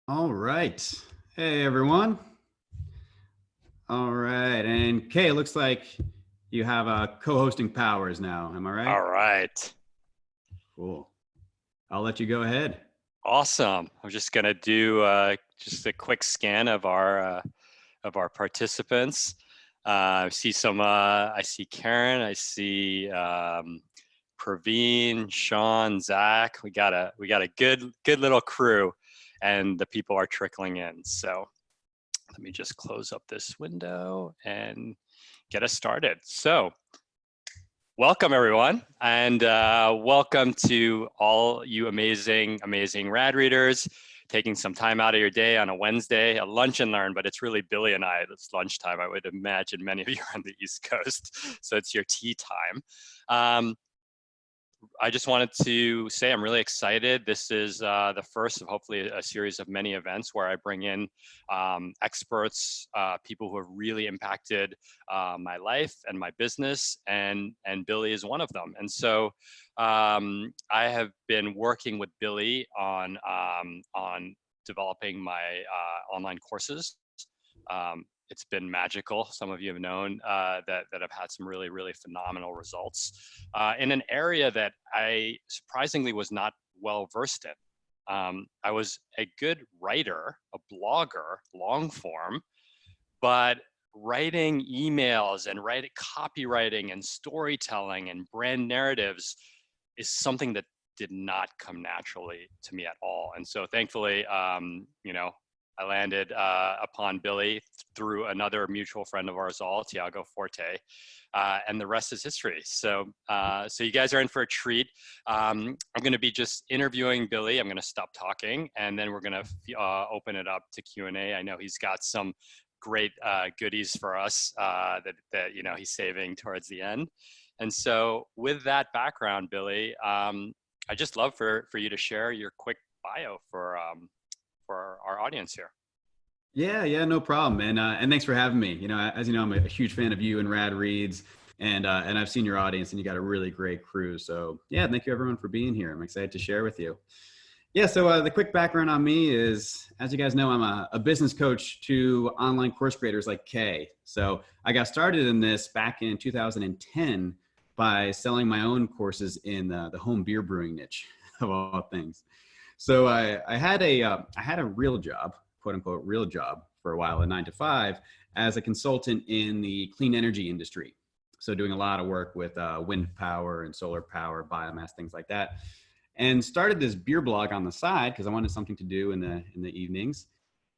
All right. Hey, everyone. All right. And Kay, it looks like you have co-hosting powers now. Am I right? All right. Cool. I'll let you go ahead. Awesome. I'm just gonna do just a quick scan of our participants. I see Karen. I see Praveen, Sean, Zach. We got a good little crew, and the people are trickling in. So let me just close up this window and get us started. So welcome, everyone, and welcome to all you amazing rad readers taking some time out of your day on a Wednesday, a lunch and learn, but it's really Billy and I. It's lunchtime. I would imagine many of you are on the East Coast, so it's your tea time. I just wanted to say I'm really excited. This is the first of hopefully a series of many events where I bring in experts, people who have really impacted my life and my business, and Billy is one of them. And so I have been working with Billy on developing my online courses. It's been magical. Some of you have known that have had some really phenomenal results in an area that I surprisingly was not well versed in. I was a good writer, a blogger, long form, but writing emails and writing copywriting and storytelling and brand narratives is something that did not come naturally to me at all. And so thankfully, I landed upon Billy through another mutual friend of ours all, Tiago Forte, and the rest is history. So you guys are in for a treat. I'm going to be just interviewing Billy. I'm going to stop talking, and then we're going to open it up to Q&A. I know he's got some great goodies for us that he's saving towards the end. And so with that background, Billy, I just love for you to share your quick bio for our audience here. Yeah, no problem. And thanks for having me. As you know, I'm a huge fan of you and Rad Reads, and I've seen your audience, and you got a really great crew. So yeah, thank you everyone for being here. I'm excited to share with you. Yeah, so the quick background on me is, as you guys know, I'm a business coach to online course creators like Kay. So I got started in this back in 2010 by selling my own courses in the home beer brewing niche of all things. So I had a real job, quote unquote real job, for a while, a 9 to 5, as a consultant in the clean energy industry. So doing a lot of work with wind power and solar power, biomass, things like that, and started this beer blog on the side because I wanted something to do in the evenings.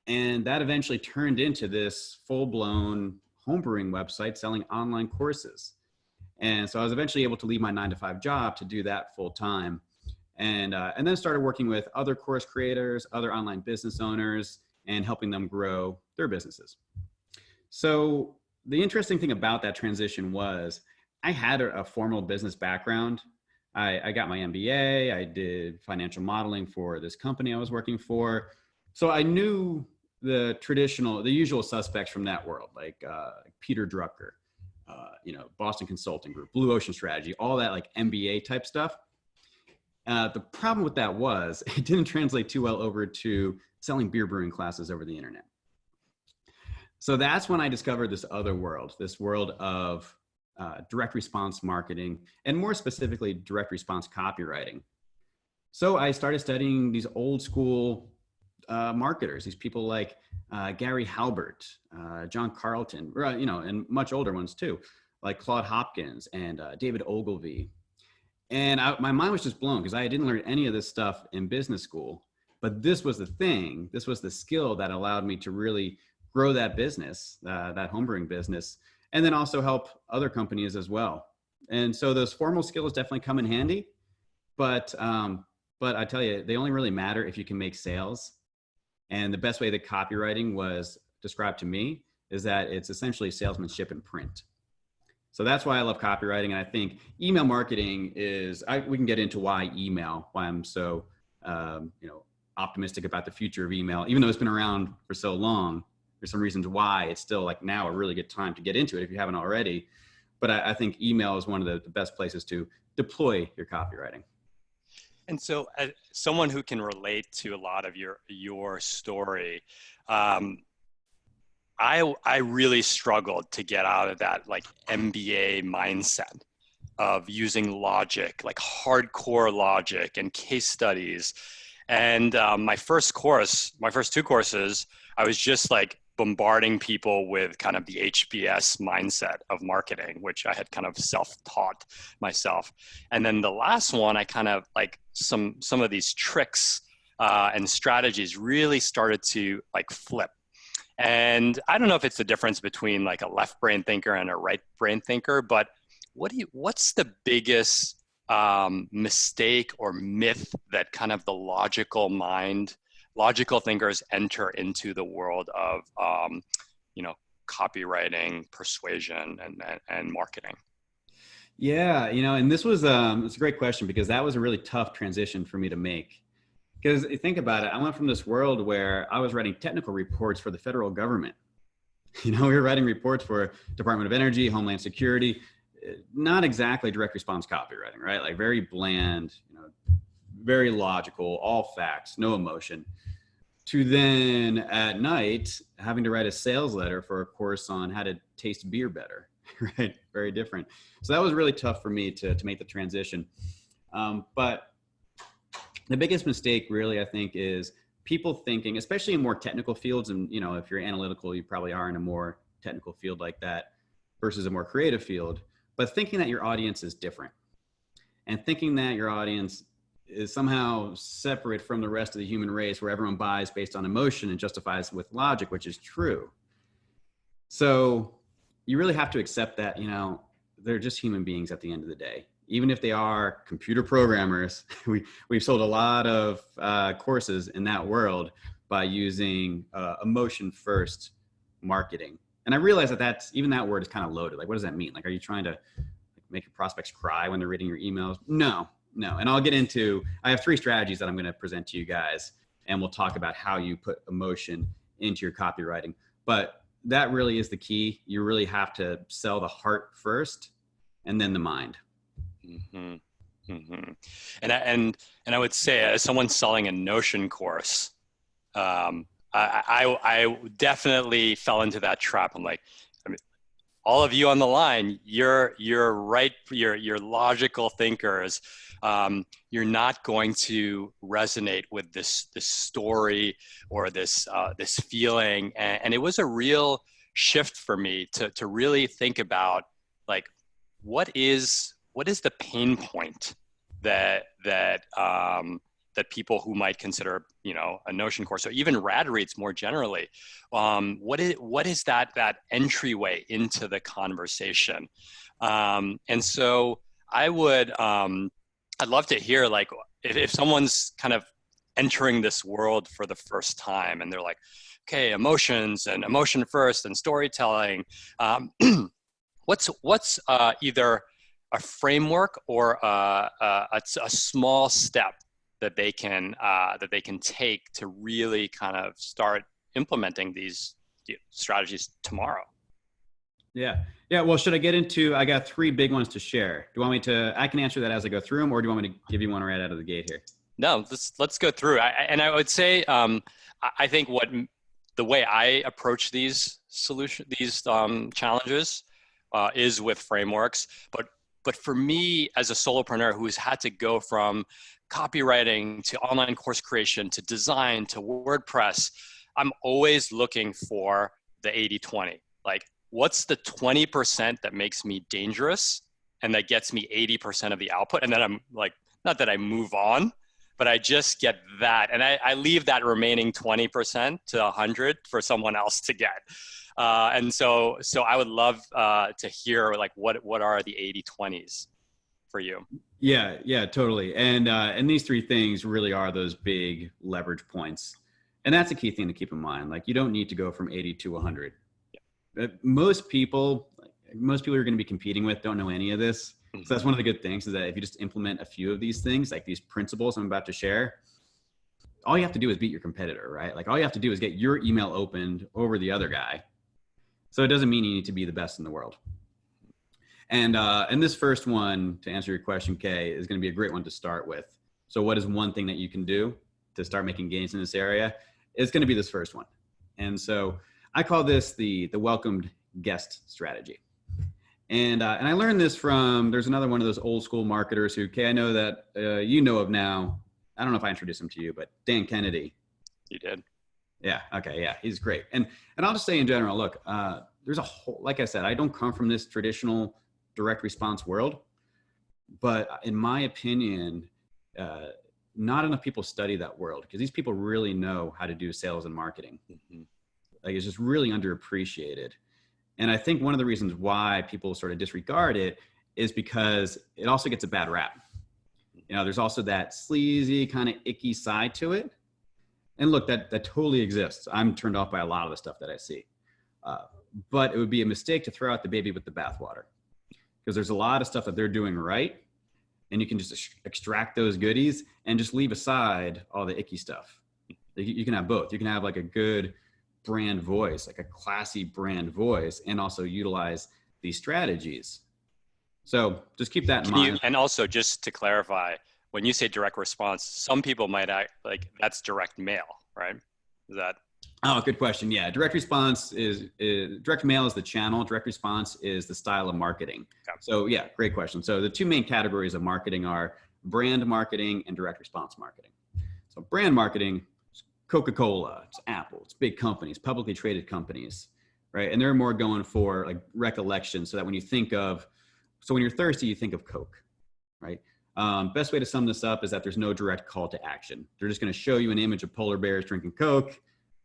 And that eventually turned into this full-blown homebrewing website selling online courses. And so I was eventually able to leave my 9 to 5 job to do that full time. And then started working with other course creators, other online business owners, and helping them grow their businesses. So the interesting thing about that transition was I had a formal business background. I got my MBA. I did financial modeling for this company I was working for. So I knew the usual suspects from that world, like Peter Drucker, Boston Consulting Group, Blue Ocean Strategy, all that like MBA type stuff. The problem with that was it didn't translate too well over to selling beer brewing classes over the internet. So that's when I discovered this other world, this world of direct response marketing, and more specifically, direct response copywriting. So I started studying these old school marketers, these people like Gary Halbert, John Carlton, and much older ones too, like Claude Hopkins and David Ogilvy. And my mind was just blown because I didn't learn any of this stuff in business school. But this was the thing, this was the skill that allowed me to really grow that business, that homebrewing business, and then also help other companies as well. And so those formal skills definitely come in handy, but I tell you, they only really matter if you can make sales. And the best way that copywriting was described to me is that it's essentially salesmanship in print. So that's why I love copywriting. And I think email marketing we can get into why I'm so, optimistic about the future of email, even though it's been around for so long. There's some reasons why it's still like now a really good time to get into it if you haven't already. But I think email is one of the best places to deploy your copywriting. And so, as someone who can relate to a lot of your story, um, I really struggled to get out of that like MBA mindset of using logic, like hardcore logic and case studies. And my first course, my first two courses, I was just like bombarding people with kind of the HBS mindset of marketing, which I had kind of self-taught myself. And then the last one, I kind of like some of these tricks and strategies really started to like flip. And I don't know if it's the difference between like a left brain thinker and a right brain thinker, but what's the biggest mistake or myth that kind of the logical thinkers enter into the world of, you know, copywriting, persuasion, and marketing? Yeah, you know, and this was it's a great question because that was a really tough transition for me to make. Because think about it, I went from this world where I was writing technical reports for the federal government. You know, we were writing reports for Department of Energy, Homeland Security, not exactly direct response copywriting, right? Like very bland, you know, very logical, all facts, no emotion. To then at night having to write a sales letter for a course on how to taste beer better, right? Very different. So that was really tough for me to make the transition. But the biggest mistake really, I think, is people thinking, especially in more technical fields, and you know, if you're analytical, you probably are in a more technical field like that versus a more creative field, but thinking that your audience is different and thinking that your audience is somehow separate from the rest of the human race where everyone buys based on emotion and justifies with logic, which is true. So you really have to accept that, you know, they're just human beings at the end of the day. Even if they are computer programmers, we've sold a lot of courses in that world by using emotion first marketing. And I realize that even that word is kind of loaded. Like, what does that mean? Like, are you trying to make your prospects cry when they're reading your emails? No. And I have 3 strategies that I'm going to present to you guys, and we'll talk about how you put emotion into your copywriting. But that really is the key. You really have to sell the heart first and then the mind. Mm-hmm. Mm-hmm. And I would say, as someone selling a Notion course, I definitely fell into that trap. I'm like, I mean, all of you on the line, you're right. You're logical thinkers. You're not going to resonate with this story or this feeling. And it was a real shift for me to really think about, like, what is the pain point that people who might consider, you know, a Notion course or even rad reads more generally, what is that entryway into the conversation? And so I'd love to hear, like, if someone's kind of entering this world for the first time and they're like, okay, emotions and emotion first and storytelling, what's either a framework or a small step that they can take to really kind of start implementing these strategies tomorrow? Yeah. Well, should I get into? I got 3 big ones to share. Do you want me to? I can answer that as I go through them, or do you want me to give you one right out of the gate here? No, let's go through. I would say, I think the way I approach these challenges is with frameworks, but for me as a solopreneur who's had to go from copywriting to online course creation to design to WordPress, I'm always looking for the 80-20. Like, what's the 20% that makes me dangerous and that gets me 80% of the output? And then I'm like, not that I move on, but I just get that. And I leave that remaining 20% to 100 for someone else to get. And so I would love to hear, like, what are the 80-20s for you? Yeah, totally. And these 3 things really are those big leverage points. And that's a key thing to keep in mind. Like, you don't need to go from 80 to 100. Yeah. Most people you're going to be competing with don't know any of this. Mm-hmm. So that's one of the good things, is that if you just implement a few of these things, like these principles I'm about to share, all you have to do is beat your competitor, right? Like, all you have to do is get your email opened over the other guy. So it doesn't mean you need to be the best in the world. And this first one, to answer your question, Kay, is going to be a great one to start with. So what is one thing that you can do to start making gains in this area? It's going to be this first one. And so I call this the welcomed guest strategy. And I learned this from, there's another one of those old school marketers who, Kay, I know that you know of now. I don't know if I introduced him to you, but Dan Kennedy. You did. Yeah. Okay. Yeah. He's great. And I'll just say in general, look, there's a whole, like I said, I don't come from this traditional direct response world, but in my opinion, not enough people study that world because these people really know how to do sales and marketing. Mm-hmm. Like it's just really underappreciated. And I think one of the reasons why people sort of disregard it is because it also gets a bad rap. You know, there's also that sleazy kind of icky side to it. And look, that totally exists. I'm turned off by a lot of the stuff that I see. But it would be a mistake to throw out the baby with the bathwater because there's a lot of stuff that they're doing right. And you can just extract those goodies and just leave aside all the icky stuff. You can have both. You can have like a good brand voice, like a classy brand voice, and also utilize these strategies. So just keep that in mind. And also just to clarify, when you say direct response, some people might act like that's direct mail, right? Is that? Oh, good question. Yeah. Direct response is direct mail is the channel. Direct response is the style of marketing. Okay. So yeah, great question. So the two main categories of marketing are brand marketing and direct response marketing. So brand marketing, it's Coca-Cola, it's Apple, it's big companies, publicly traded companies, right? And they're more going for like recollection so that when you think of, so when you're thirsty, you think of Coke, right? Best way to sum this up is that there's no direct call to action. They're just going to show you an image of polar bears drinking Coke,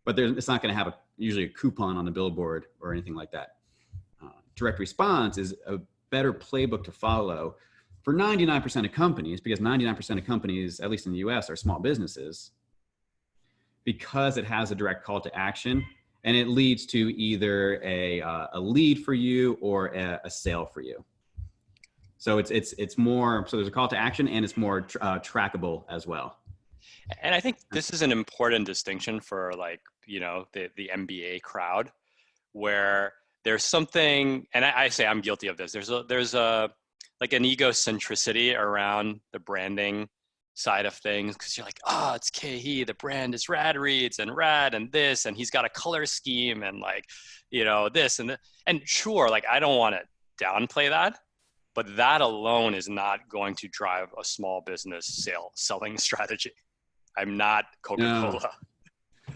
but it's not going to have usually a coupon on the billboard or anything like that. Direct response is a better playbook to follow for 99% of companies, because 99% of companies, at least in the US, are small businesses, because it has a direct call to action and it leads to either a lead for you or a sale for you. So it's more, so there's a call to action and it's more trackable as well. And I think this is an important distinction for like, you know, the MBA crowd, where there's something, and I say I'm guilty of this. There's a like an egocentricity around the branding side of things, because you're like, oh, it's KE, the brand is Rad Reads and Rad and this, and he's got a color scheme and like, you know, this and that. And sure, like I don't want to downplay that, but that alone is not going to drive a small business selling strategy. I'm not Coca-Cola. No.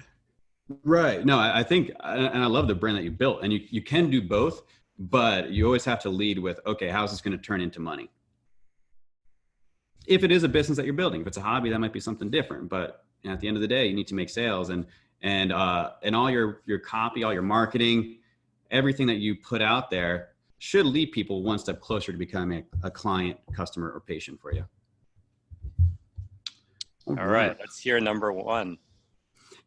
Right. No, I think, and I love the brand that you built, and you can do both, but you always have to lead with, okay, how's this going to turn into money? If it is a business that you're building, if it's a hobby, that might be something different. But you know, at the end of the day, you need to make sales, and all your copy, all your marketing, everything that you put out there should lead people one step closer to becoming a client, customer, or patient for you. All right, let's hear number one.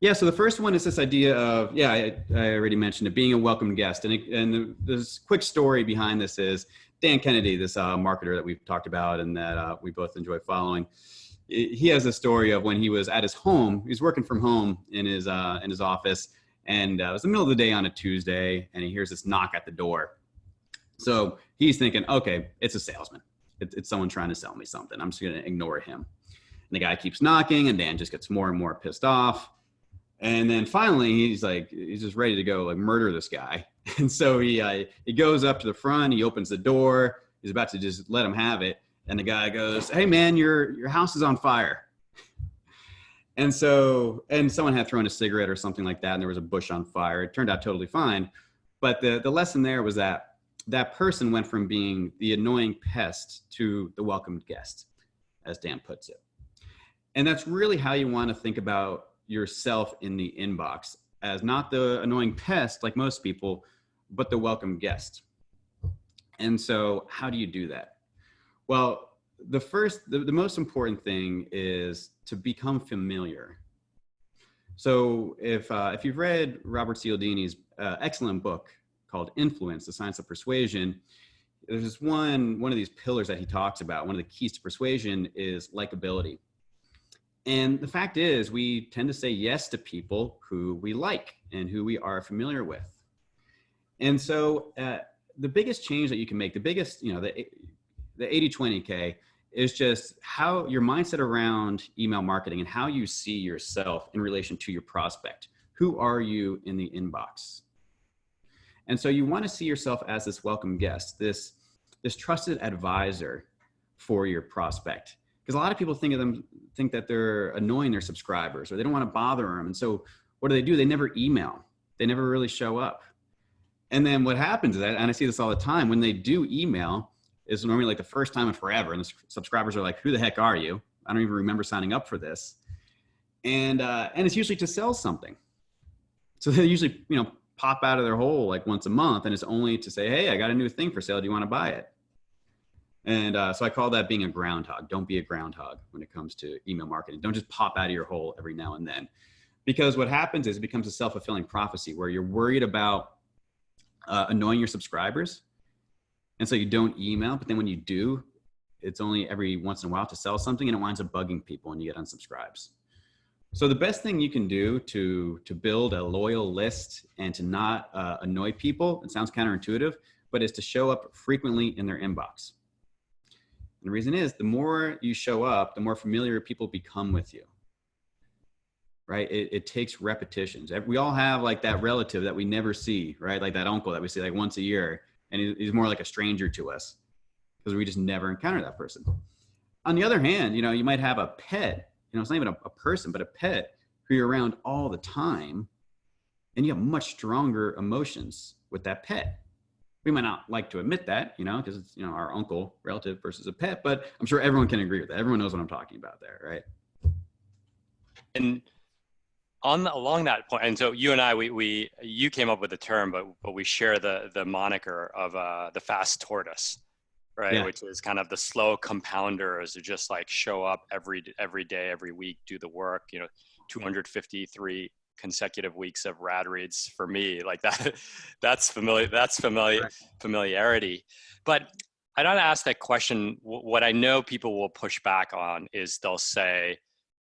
Yeah, so the first one is this idea of, I already mentioned it, being a welcome guest. And this quick story behind this is Dan Kennedy, this marketer that we've talked about and that we both enjoy following. He has a story of when he was at his home. He was working from home in his office, and it was the middle of the day on a Tuesday, and he hears this knock at the door. So he's thinking, okay, it's a salesman. It's someone trying to sell me something. I'm just going to ignore him. And the guy keeps knocking, and Dan just gets more and more pissed off. And then finally, he's just ready to go like murder this guy. And so he goes up to the front. He opens the door. He's about to just let him have it. And the guy goes, "Hey man, your house is on fire." And someone had thrown a cigarette or something like that, and there was a bush on fire. It turned out totally fine. But the lesson there was that person went from being the annoying pest to the welcomed guest, as Dan puts it. And that's really how you want to think about yourself in the inbox, as not the annoying pest like most people, but the welcome guest. And so how do you do that? Well, the most important thing is to become familiar. So if you've read Robert Cialdini's excellent book called Influence, The Science of Persuasion, there's this one of these pillars that he talks about. One of the keys to persuasion is likability. And the fact is, we tend to say yes to people who we like and who we are familiar with. And so the biggest change that you can make, the biggest, the 80-20K is just how your mindset around email marketing and how you see yourself in relation to your prospect. Who are you in the inbox? And so you want to see yourself as this welcome guest, this trusted advisor for your prospect. Because a lot of people think that they're annoying their subscribers, or they don't want to bother them. And so what do? They never email. They never really show up. And then what happens is that, and I see this all the time, when they do email, is normally like the first time in forever. And the subscribers are like, who the heck are you? I don't even remember signing up for this. And it's usually to sell something. So they usually, pop out of their hole like once a month, and it's only to say, hey, I got a new thing for sale. Do you want to buy it? And so I call that being a groundhog. Don't be a groundhog when it comes to email marketing. Don't just pop out of your hole every now and then. Because what happens is it becomes a self-fulfilling prophecy where you're worried about annoying your subscribers. And so you don't email, but then when you do, it's only every once in a while to sell something, and it winds up bugging people and you get unsubscribes. So the best thing you can do to build a loyal list and to not annoy people, it sounds counterintuitive, but is to show up frequently in their inbox. And the reason is the more you show up, the more familiar people become with you, right? It takes repetitions. We all have like that relative that we never see, right? Like that uncle that we see like once a year, and he's more like a stranger to us because we just never encounter that person. On the other hand, you might have a pet, it's not even a person, but a pet who you're around all the time, and you have much stronger emotions with that pet. We might not like to admit that, because it's, our uncle, relative versus a pet, but I'm sure everyone can agree with that. Everyone knows what I'm talking about there, right? And along that point, and so you and I, you came up with the term, but we share the moniker of the fast tortoise, right? Yeah. Which is kind of the slow compounders who just like show up every day, every week, do the work. 253 consecutive weeks of rad reads for me, like that. That's familiarity. But I don't ask that question. What I know people will push back on is they'll say,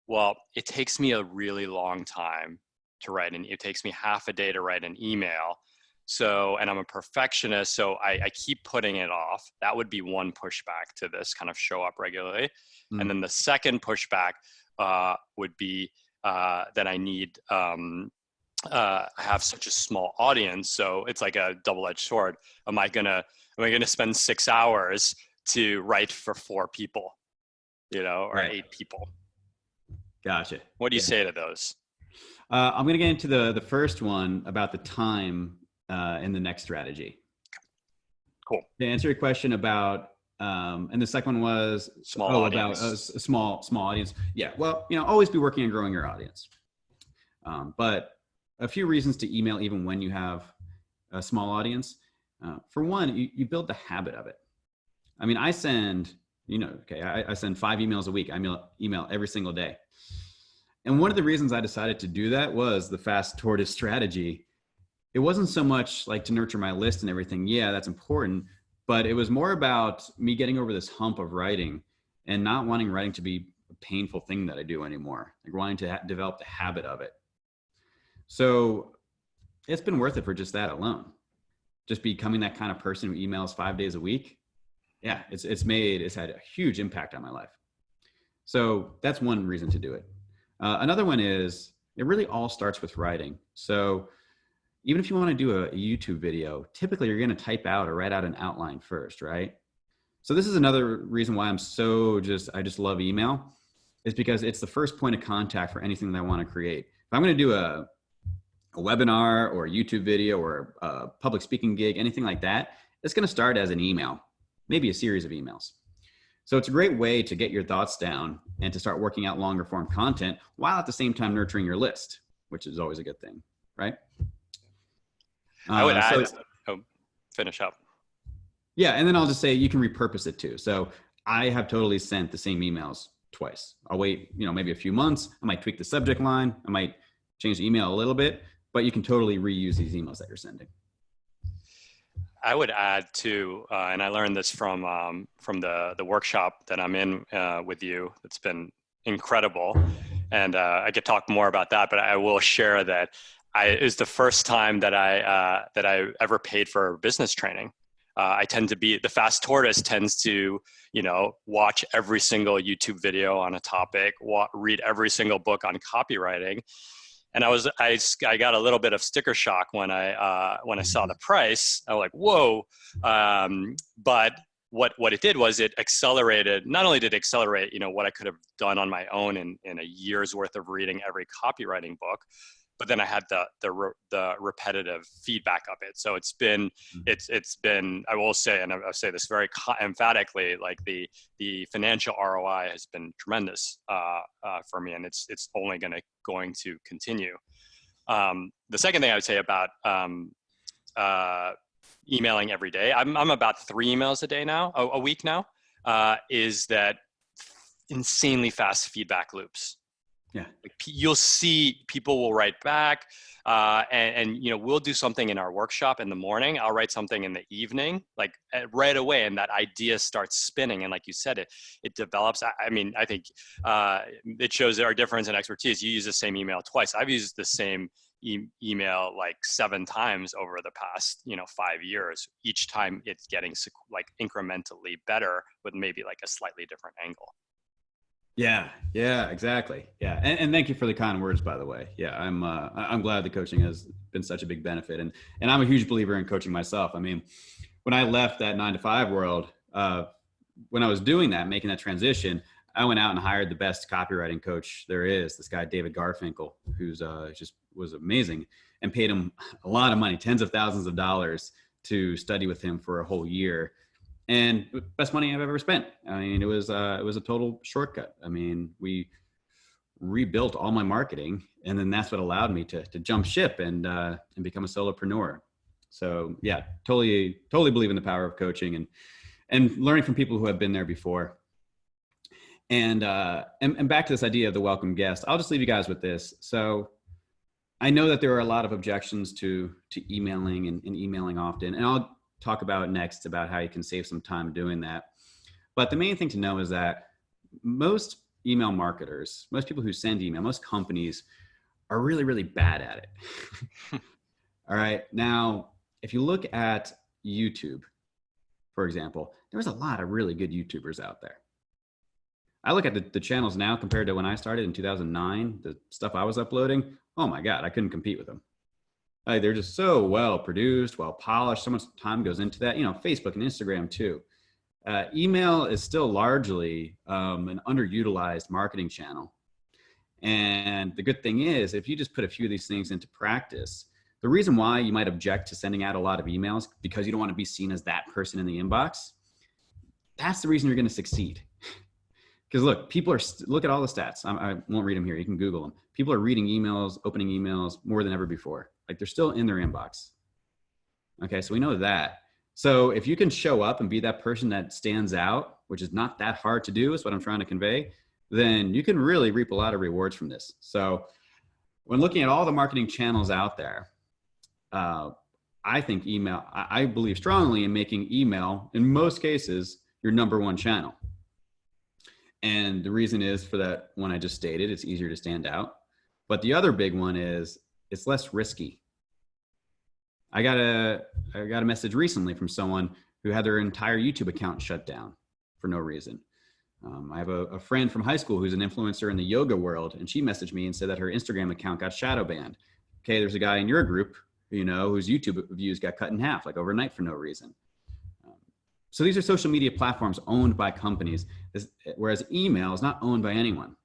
well, it takes me a really long time to write, and it takes me half a day to write an email. So, and I'm a perfectionist, so I keep putting it off. That would be one pushback to this kind of show up regularly. Mm. And then the second pushback would be that I need, I have such a small audience. So it's like a double-edged sword. Am I gonna spend 6 hours to write for 4 people, or right. 8 people? Gotcha. What do you say to those? I'm going to get into the first one about the time in the next strategy. Cool. To answer your question about, and the second one was small audience. About a small audience. Yeah. Well, always be working on growing your audience. But a few reasons to email even when you have a small audience. For one, you build the habit of it. I mean, I send, I send 5 emails a week. I email every single day. And one of the reasons I decided to do that was the fast tortoise strategy. It wasn't so much like to nurture my list and everything. Yeah, that's important. But it was more about me getting over this hump of writing and not wanting writing to be a painful thing that I do anymore. Like wanting to develop the habit of it. So it's been worth it for just that alone. Just becoming that kind of person who emails 5 days a week. Yeah, it's had a huge impact on my life. So that's one reason to do it. Another one is it really all starts with writing. So even if you want to do a YouTube video, typically you're going to type out or write out an outline first, right? So this is another reason why I just love email, is because it's the first point of contact for anything that I want to create. If I'm going to do a webinar or a YouTube video or a public speaking gig, anything like that, it's going to start as an email, maybe a series of emails. So it's a great way to get your thoughts down and to start working out longer form content while at the same time nurturing your list, which is always a good thing, right? I would add, finish up. Yeah, and then I'll just say you can repurpose it too. So I have totally sent the same emails twice. I'll wait, maybe a few months. I might tweak the subject line. I might change the email a little bit, but you can totally reuse these emails that you're sending. I would add too, and I learned this from the workshop that I'm in with you. It's been incredible, and I could talk more about that. But I will share that it was the first time that I ever paid for business training. I tend to be, the fast tortoise tends to, watch every single YouTube video on a topic, read every single book on copywriting. And I got a little bit of sticker shock when I saw the price. I was like, whoa. But what it did was it accelerated, not only did it accelerate, what I could have done on my own in a year's worth of reading every copywriting book, but then I had the repetitive feedback of it. So it's been, I will say, and I'll say this very emphatically, like the financial ROI has been tremendous for me, and it's only going to continue. The second thing I would say about emailing every day, I'm about 3 emails a day now, a week now, is that insanely fast feedback loops. Yeah. You'll see people will write back and we'll do something in our workshop in the morning. I'll write something in the evening, like right away. And that idea starts spinning. And like you said, it develops. I think it shows our difference in expertise. You use the same email twice. I've used the same email like 7 times over the past 5 years. Each time it's getting like incrementally better with maybe like a slightly different angle. Yeah, exactly. Yeah. And thank you for the kind words, by the way. Yeah. I'm glad the coaching has been such a big benefit, and I'm a huge believer in coaching myself. I mean, when I left that 9-to-5 world, when I was doing that, making that transition, I went out and hired the best copywriting coach there is, this guy, David Garfinkel, who's just was amazing, and paid him a lot of money, tens of thousands of dollars to study with him for a whole year. And best money I've ever spent. I mean, it was a total shortcut. I mean, we rebuilt all my marketing, and then that's what allowed me to jump ship and become a solopreneur. So yeah, totally believe in the power of coaching and learning from people who have been there before. And back to this idea of the welcome guest, I'll just leave you guys with this. So I know that there are a lot of objections to emailing and emailing often, and I'll talk about next about how you can save some time doing that. But the main thing to know is that most email marketers, most people who send email, most companies are really, really bad at it. All right. Now, if you look at YouTube, for example, there's a lot of really good YouTubers out there. I look at the channels now compared to when I started in 2009, the stuff I was uploading. Oh my God, I couldn't compete with them. Like, they're just so well produced, well polished. So much time goes into that. Facebook and Instagram too. Email is still largely an underutilized marketing channel. And the good thing is, if you just put a few of these things into practice, the reason why you might object to sending out a lot of emails because you don't want to be seen as that person in the inbox. That's the reason you're going to succeed. Because look, look at all the stats. I won't read them here. You can Google them. People are reading emails, opening emails more than ever before. Like, they're still in their inbox. Okay, so we know that. So if you can show up and be that person that stands out, which is not that hard to do, is what I'm trying to convey, then you can really reap a lot of rewards from this. So when looking at all the marketing channels out there, I think email, I believe strongly in making email, in most cases, your number one channel. And the reason is for that one I just stated, it's easier to stand out. But the other big one is it's less risky. I got a message recently from someone who had their entire YouTube account shut down for no reason. I have a friend from high school who's an influencer in the yoga world, and she messaged me and said that her Instagram account got shadow banned. Okay, there's a guy in your group, whose YouTube views got cut in half, like overnight for no reason. So these are social media platforms owned by companies, whereas email is not owned by anyone.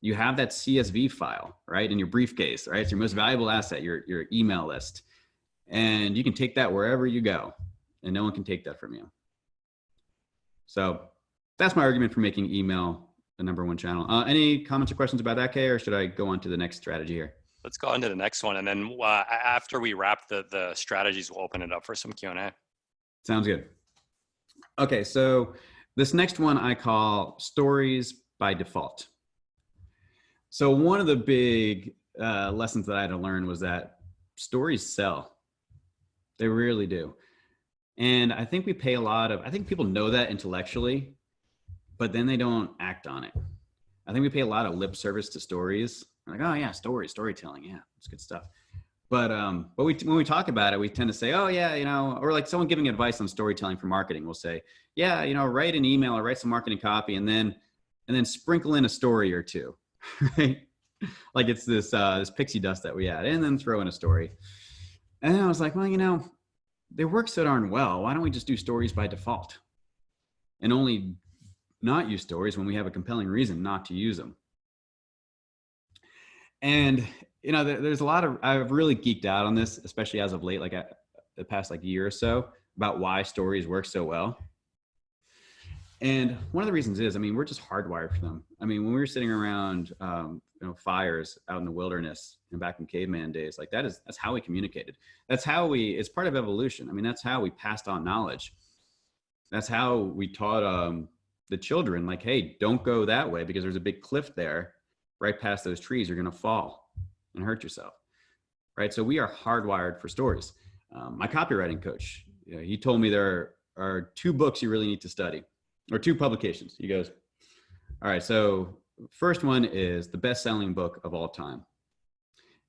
You have that CSV file, right, in your briefcase, right? It's your most valuable asset, your email list. And you can take that wherever you go, and no one can take that from you. So that's my argument for making email the number one channel. Any comments or questions about that, Kay, or should I go on to the next strategy here? Let's go on to the next one. And then after we wrap the strategies, we'll open it up for some Q&A. Sounds good. Okay, so this next one I call stories by default. So one of the big lessons that I had to learn was that stories sell. They really do. And I think we pay I think people know that intellectually, but then they don't act on it. I think we pay a lot of lip service to stories. Like, oh yeah, storytelling. Yeah, it's good stuff. but when we talk about it, we tend to say, oh yeah, or like someone giving advice on storytelling for marketing will say, yeah, write an email or write some marketing copy and then sprinkle in a story or two, right? Like it's this pixie dust that we add and then throw in a story. And I was like, well, they work so darn well. Why don't we just do stories by default and only not use stories when we have a compelling reason not to use them? And, there's a lot of, I've really geeked out on this, especially as of late, like the past year or so, about why stories work so well. And one of the reasons is, we're just hardwired for them. When we were sitting around, fires out in the wilderness and back in caveman days, that's how we communicated. That's how it's part of evolution. That's how we passed on knowledge. That's how we taught the children, hey, don't go that way because there's a big cliff there right past those trees. You're going to fall and hurt yourself. Right. So we are hardwired for stories. My copywriting coach, he told me there are 2 books you really need to study, or 2 publications. He goes, all right, so first one is the best-selling book of all time,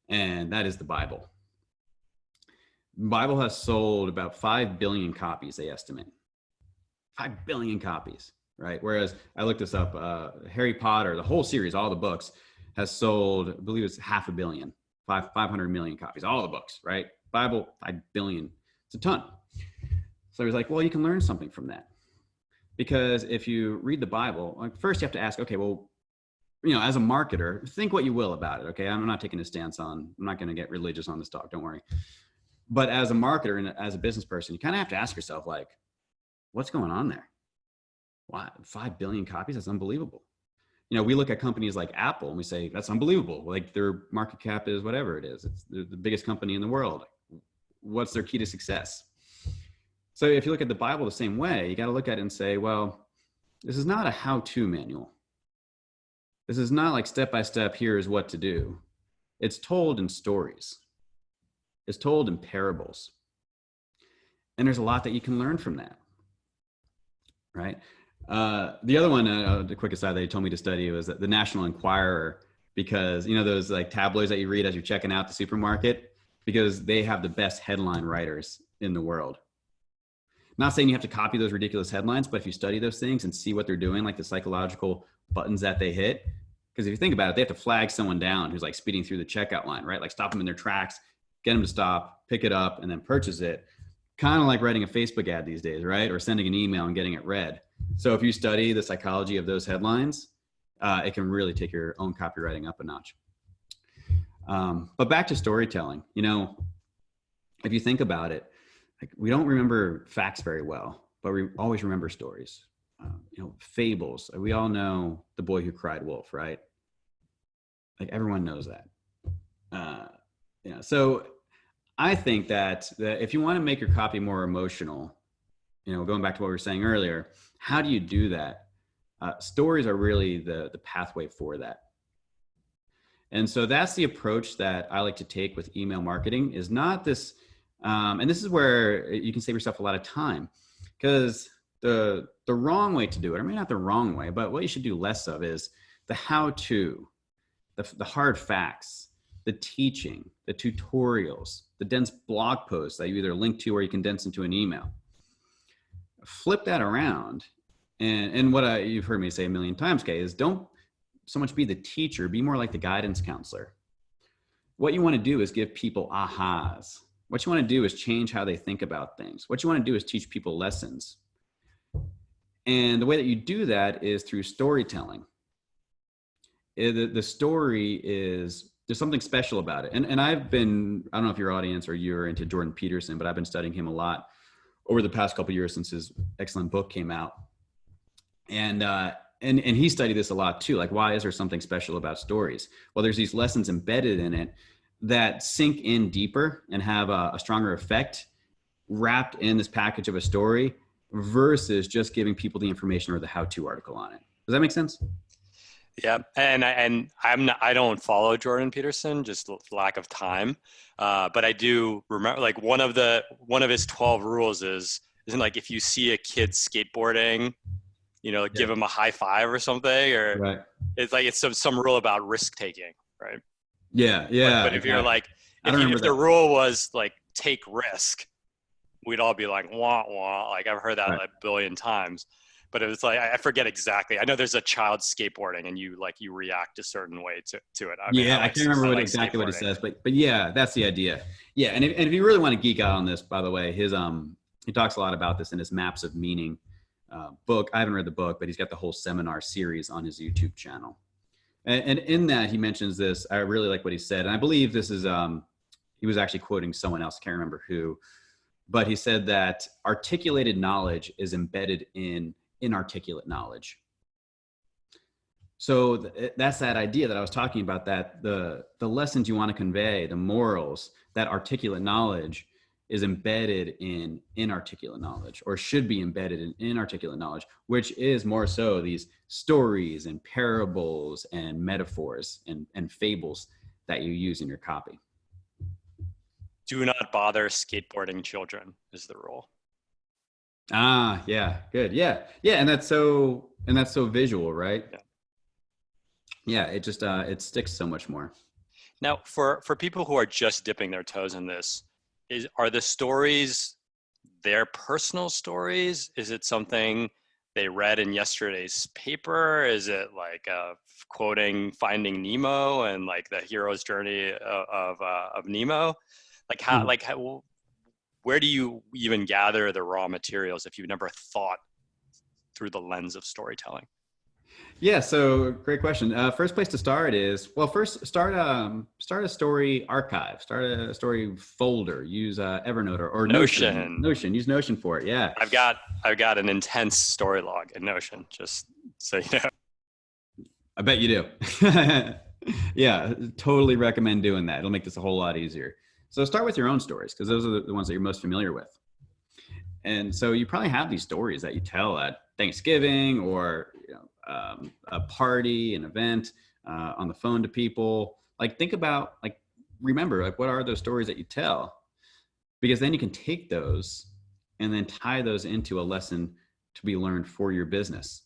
and that is the Bible. The Bible has sold about 5 billion copies, they estimate. 5 billion copies, right? Whereas I looked this up, Harry Potter, the whole series, all the books, has sold, I believe it's 500 million, 500 million copies, all the books, right? Bible, 5 billion, it's a ton. So I was like, well, you can learn something from that. Because if you read the Bible, first you have to ask, okay, well, as a marketer, think what you will about it. Okay. I'm not taking a stance I'm not going to get religious on this talk. Don't worry. But as a marketer and as a business person, you kind of have to ask yourself, what's going on there? Why 5 billion copies? That's unbelievable. We look at companies like Apple and we say, that's unbelievable. Their market cap is whatever it is. It's the biggest company in the world. What's their key to success? So if you look at the Bible the same way, you got to look at it and say, well, this is not a how-to manual. This is not step-by-step, here's what to do. It's told in stories. It's told in parables. And there's a lot that you can learn from that, right? The other one, the quick aside that he told me to study was the National Enquirer, because, those tabloids that you read as you're checking out the supermarket, because they have the best headline writers in the world. Not saying you have to copy those ridiculous headlines, but if you study those things and see what they're doing, the psychological buttons that they hit, because if you think about it, they have to flag someone down who's speeding through the checkout line, right? Stop them in their tracks, get them to stop, pick it up, and then purchase it. Kind of like writing a Facebook ad these days, right? Or sending an email and getting it read. So if you study the psychology of those headlines, it can really take your own copywriting up a notch. But back to storytelling, if you think about it, we don't remember facts very well, but we always remember stories. Fables. We all know The Boy Who Cried Wolf, right? Everyone knows that. So I think that if you want to make your copy more emotional, going back to what we were saying earlier, how do you do that? Stories are really the pathway for that. And so that's the approach that I like to take with email marketing, is not this. And this is where you can save yourself a lot of time, because the wrong way to do it, or maybe not the wrong way, but what you should do less of is the how-to, the hard facts, the teaching, the tutorials, the dense blog posts that you either link to or you condense into an email. Flip that around. And what you've heard me say a million times, Kay, is don't so much be the teacher, be more like the guidance counselor. What you want to do is give people ahas. What you want to do is change how they think about things. What you want to do is teach people lessons. And the way that you do that is through storytelling. The story is, there's something special about it. And I don't know if your audience or you're into Jordan Peterson, but I've been studying him a lot over the past couple of years since his excellent book came out. And he studied this a lot too. Why is there something special about stories? Well, there's these lessons embedded in it that sink in deeper and have a stronger effect wrapped in this package of a story versus just giving people the information or the how-to article on it. Does that make sense? Yeah, and I don't follow Jordan Peterson, just lack of time. But I do remember, one of his 12 rules isn't if you see a kid skateboarding, give him a high five or something, or right. It's some rule about risk taking, right? Yeah. But if you're I don't remember if the that. rule was like take risk, we'd all be like wah wah. Like I've heard that Right. like a billion times, but it was like I forget exactly. I know there's a child skateboarding, and you react a certain way to it. I mean, Yeah, I can't remember I what like exactly what he skateboarding. says, but yeah, that's the idea. Yeah, and if you really want to geek out on this, by the way, his he talks a lot about this in his Maps of Meaning book. I haven't read the book, but he's got the whole seminar series on his YouTube channel. And in that, he mentions this. I really like what he said. And I believe this is, he was actually quoting someone else. I can't remember who. But he said that articulated knowledge is embedded in inarticulate knowledge. So that's that idea that I was talking about, that the lessons you want to convey, the morals, that articulate knowledge is embedded in inarticulate knowledge, or should be embedded in inarticulate knowledge, which is more so these stories and parables and metaphors and fables that you use in your copy. Do not bother skateboarding children is the rule. Ah, yeah, good. Yeah. Yeah. And that's so visual, right? Yeah. Yeah. It just, it sticks so much more. Now, for people who are just dipping their toes in this, are the stories their personal stories? Is it something they read in yesterday's paper? Is it like quoting Finding Nemo and like the hero's journey of Nemo? Like where do you even gather the raw materials if you've never thought through the lens of storytelling? Yeah, so great question. First place to start is, well, first start a story archive, start a story folder. Use Evernote or Notion. Notion. Use Notion for it. Yeah, I've got an intense story log in Notion, just so you know. I bet you do. Yeah, totally recommend doing that. It'll make this a whole lot easier. So start with your own stories, because those are the ones that you're most familiar with. And so you probably have these stories that you tell at Thanksgiving, or a party, an event, on the phone to people. Like think about, like, remember, like, what are those stories that you tell? Because then you can take those and then tie those into a lesson to be learned for your business.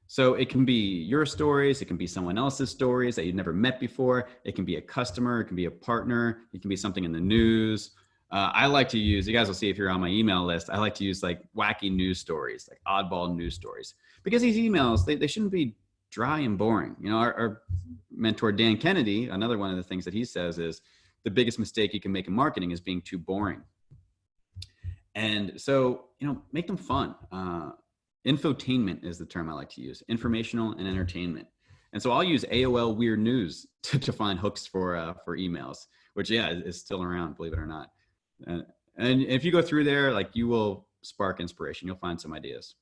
So it can be your stories, it can be someone else's stories that you've never met before. It can be a customer, it can be a partner, it can be something in the news. I like to use, you guys will see if you're on my email list, I like to use like wacky news stories, like oddball news stories, because these emails, they shouldn't be dry and boring. You know, our mentor, Dan Kennedy, another one of the things that he says is the biggest mistake you can make in marketing is being too boring. And so, make them fun. Infotainment is the term I like to use, informational and entertainment. And so I'll use AOL Weird News to find hooks for emails, which, yeah, is still around, believe it or not. And if you go through there, like, you will spark inspiration. You'll find some ideas.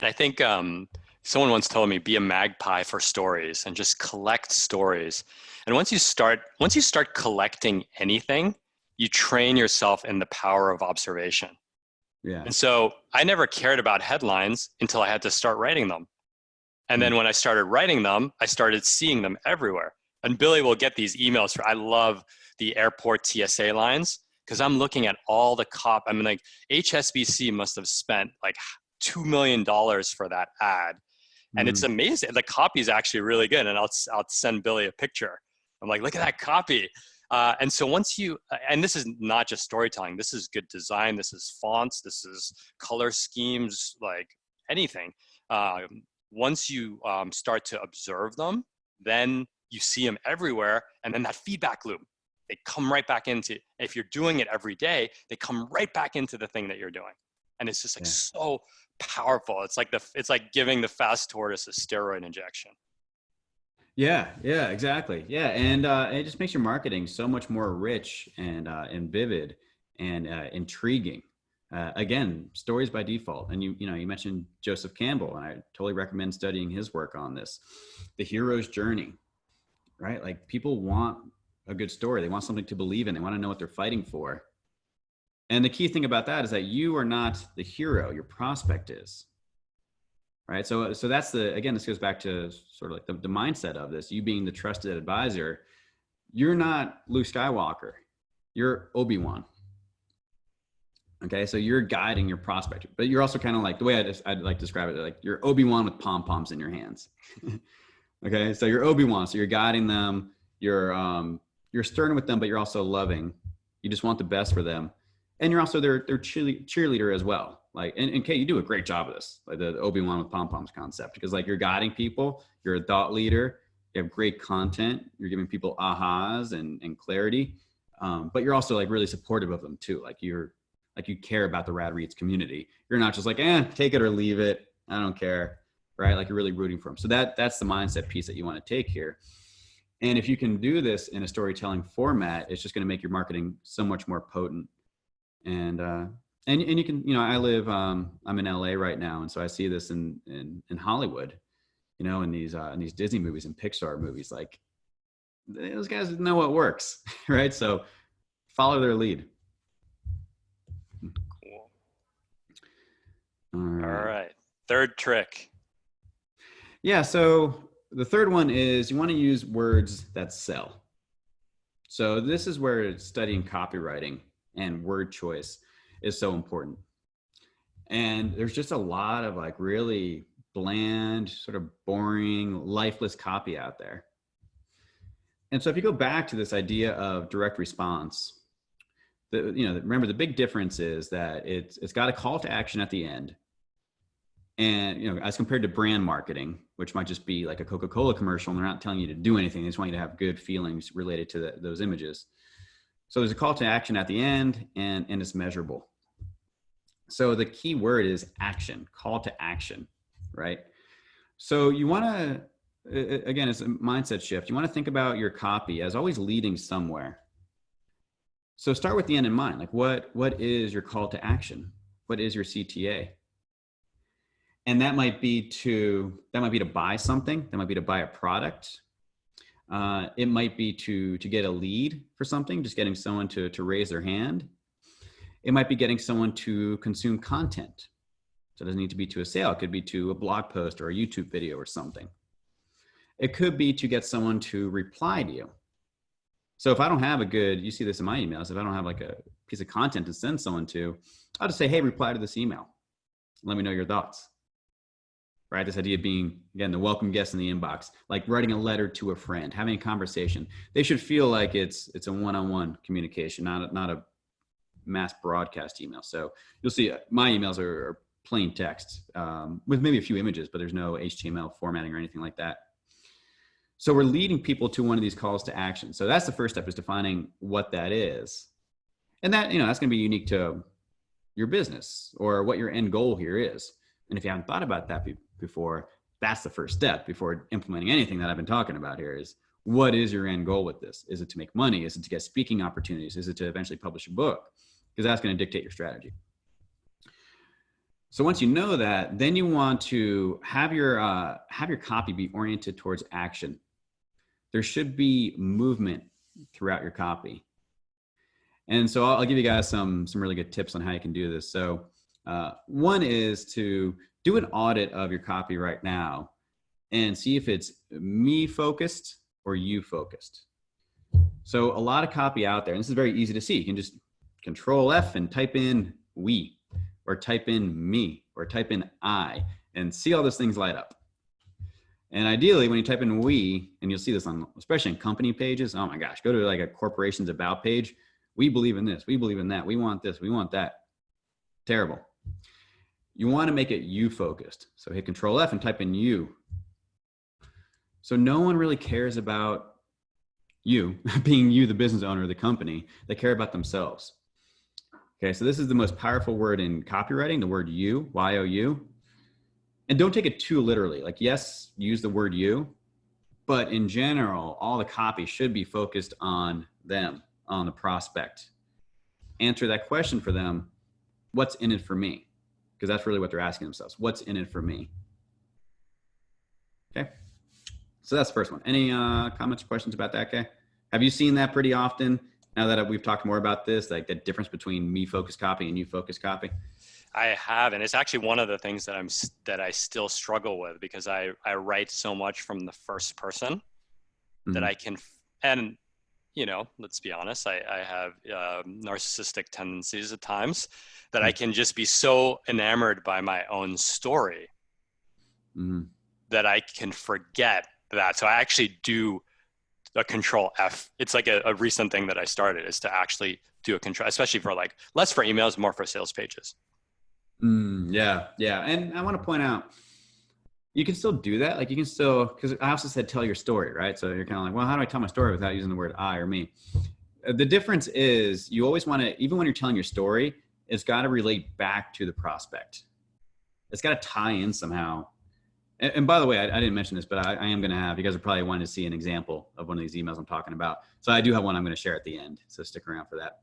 I think someone once told me, be a magpie for stories and just collect stories. And once you start collecting anything, you train yourself in the power of observation. Yeah. And so I never cared about headlines until I had to start writing them. And then when I started writing them, I started seeing them everywhere. And Billy will get these emails I love the airport TSA lines, because I'm looking at all the I mean, like, HSBC must have spent like $2 million for that ad. And it's amazing. The copy is actually really good. And I'll send Billy a picture. I'm like, look at that copy. And so and this is not just storytelling, this is good design, this is fonts, this is color schemes, like anything. Once you start to observe them, then you see them everywhere. And then that feedback loop, they come right back into, if you're doing it every day, they come right back into the thing that you're doing. And it's just like so powerful. It's like giving the fast tortoise a steroid injection. Yeah, exactly. Yeah, and it just makes your marketing so much more rich and vivid and intriguing. Again, stories by default. And you mentioned Joseph Campbell, and I totally recommend studying his work on this. The hero's journey, right? Like, people want a good story. They want something to believe in. They want to know what they're fighting for. And the key thing about that is that you are not the hero. Your prospect is. Right. So that's this goes back to sort of like the mindset of this, you being the trusted advisor. You're not Luke Skywalker, you're Obi-Wan. Okay. So you're guiding your prospect, but you're also kind of like, the way I'd like to describe it, like you're Obi-Wan with pom-poms in your hands. Okay. So you're Obi-Wan. So you're guiding them. You're you're stern with them, but you're also loving. You just want the best for them. And you're also their cheerleader as well. Like, and Kate, you do a great job of this, like the Obi-Wan with pom-poms concept, because like you're guiding people, you're a thought leader, you have great content, you're giving people ahas and clarity. But you're also like really supportive of them too. Like you care about the Rad Reads community. You're not just like, take it or leave it. I don't care. Right. Like you're really rooting for them. So that's the mindset piece that you want to take here. And if you can do this in a storytelling format, it's just going to make your marketing so much more potent. And you can, I live, I'm in LA right now. And so I see this in Hollywood, in these Disney movies and Pixar movies, like those guys know what works, right? So follow their lead. Cool. All right. Third trick. Yeah. So the third one is you want to use words that sell. So this is where studying copywriting and word choice is so important. And there's just a lot of like really bland, sort of boring, lifeless copy out there. And so if you go back to this idea of direct response, remember the big difference is that it's got a call to action at the end. And, as compared to brand marketing, which might just be like a Coca-Cola commercial, and they're not telling you to do anything. They just want you to have good feelings related to those images. So there's a call to action at the end, and it's measurable. So the key word is action, call to action, right? So you want to, again, it's a mindset shift. You want to think about your copy as always leading somewhere. So start with the end in mind. Like what is your call to action? What is your CTA? And that might be to buy something. That might be to buy a product. It might be to get a lead for something, just getting someone to raise their hand. It might be getting someone to consume content. So it doesn't need to be to a sale. It could be to a blog post or a YouTube video or something. It could be to get someone to reply to you. So if I don't have you see this in my emails, if I don't have like a piece of content to send someone to, I'll just say, hey, reply to this email. Let me know your thoughts. Right? This idea of being, again, the welcome guest in the inbox, like writing a letter to a friend, having a conversation. They should feel like it's a one-on-one communication, not a mass broadcast email. So you'll see my emails are plain text with maybe a few images, but there's no HTML formatting or anything like that. So we're leading people to one of these calls to action. So that's the first step, is defining what that is. And that, that's going to be unique to your business or what your end goal here is. And if you haven't thought about that before, that's the first step before implementing anything that I've been talking about here is, what is your end goal with this? Is it to make money? Is it to get speaking opportunities? Is it to eventually publish a book? Because that's going to dictate your strategy. So once you know that, then you want to have your copy be oriented towards action. There should be movement throughout your copy. And so I'll give you guys some really good tips on how you can do this. So one is to do an audit of your copy right now and see if it's me focused or you focused. So a lot of copy out there, and this is very easy to see. You can just Control F and type in we, or type in me, or type in I, and see all those things light up. And ideally, when you type in we, and you'll see this on, especially in company pages, oh my gosh, go to like a corporation's about page. We believe in this, we believe in that, we want this, we want that. Terrible. You want to make it you focused. So hit Control F and type in you. So no one really cares about you, being you, the business owner of the company. They care about themselves. Okay, so this is the most powerful word in copywriting, the word you, Y-O-U. And don't take it too literally. Like, yes, use the word you, but in general, all the copy should be focused on them, on the prospect. Answer that question for them. What's in it for me? Because that's really what they're asking themselves. What's in it for me? Okay. So that's the first one. Any comments or questions about that, Kay? Have you seen that pretty often now that we've talked more about this, like the difference between me-focused copy and you-focused copy? I have, and it's actually one of the things that I still struggle with, because I write so much from the first person that I can, and let's be honest, I have narcissistic tendencies at times that I can just be so enamored by my own story that I can forget that. So I actually do a control F. It's like a recent thing that I started, is to actually do a control, especially for like, less for emails, more for sales pages. Yeah. And I want to point out, you can still do that. Like you can still, because I also said tell your story, right? So you're kind of like, well, how do I tell my story without using the word I or me? The difference is you always want to, even when you're telling your story, it's got to relate back to the prospect. It's got to tie in somehow. And by the way, I didn't mention this, but I am going to have, you guys are probably wanting to see an example of one of these emails I'm talking about. So I do have one I'm going to share at the end. So stick around for that.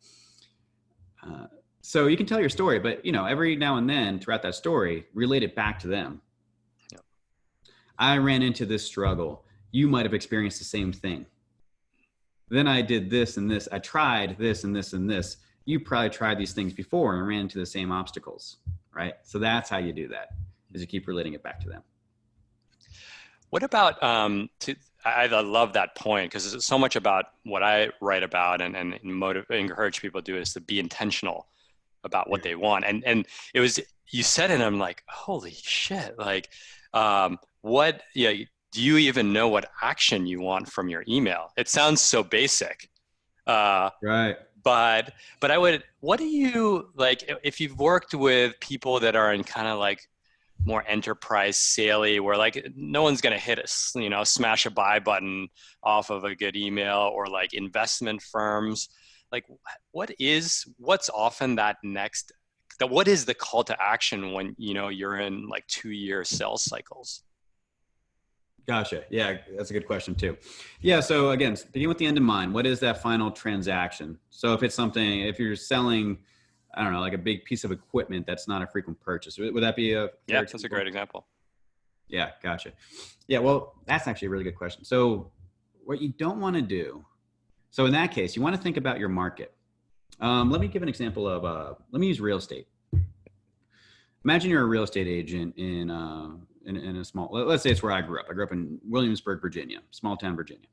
So you can tell your story, but every now and then throughout that story, relate it back to them. Yep. I ran into this struggle. You might have experienced the same thing. Then I did this and this. I tried this and this and this. You probably tried these things before and ran into the same obstacles, right? So that's how you do that, is you keep relating it back to them. What about, I love that point, because it's so much about what I write about and encourage people to do, is to be intentional about what they want. And it was, you said it, and I'm like, holy shit. Like, do you even know what action you want from your email? It sounds so basic. Right. But what do you, like, if you've worked with people that are in kind of like more enterprise saley, where like no one's going to hit a, smash a buy button off of a good email, or like investment firms, like what's often that next, what is the call to action when, you're in like 2-year sales cycles? Gotcha. Yeah, that's a good question too. Yeah. So again, begin with the end in mind. What is that final transaction? So if it's something, if you're selling, I don't know, like a big piece of equipment that's not a frequent purchase, would that be a? Yeah, that's a great example. Yeah, gotcha. Yeah, well, that's actually a really good question. So what you don't want to do, so in that case, you want to think about your market. Let me give an example of, let me use real estate. Imagine you're a real estate agent in a small, let's say it's where I grew up. I grew up in Williamsburg, Virginia, small town, Virginia.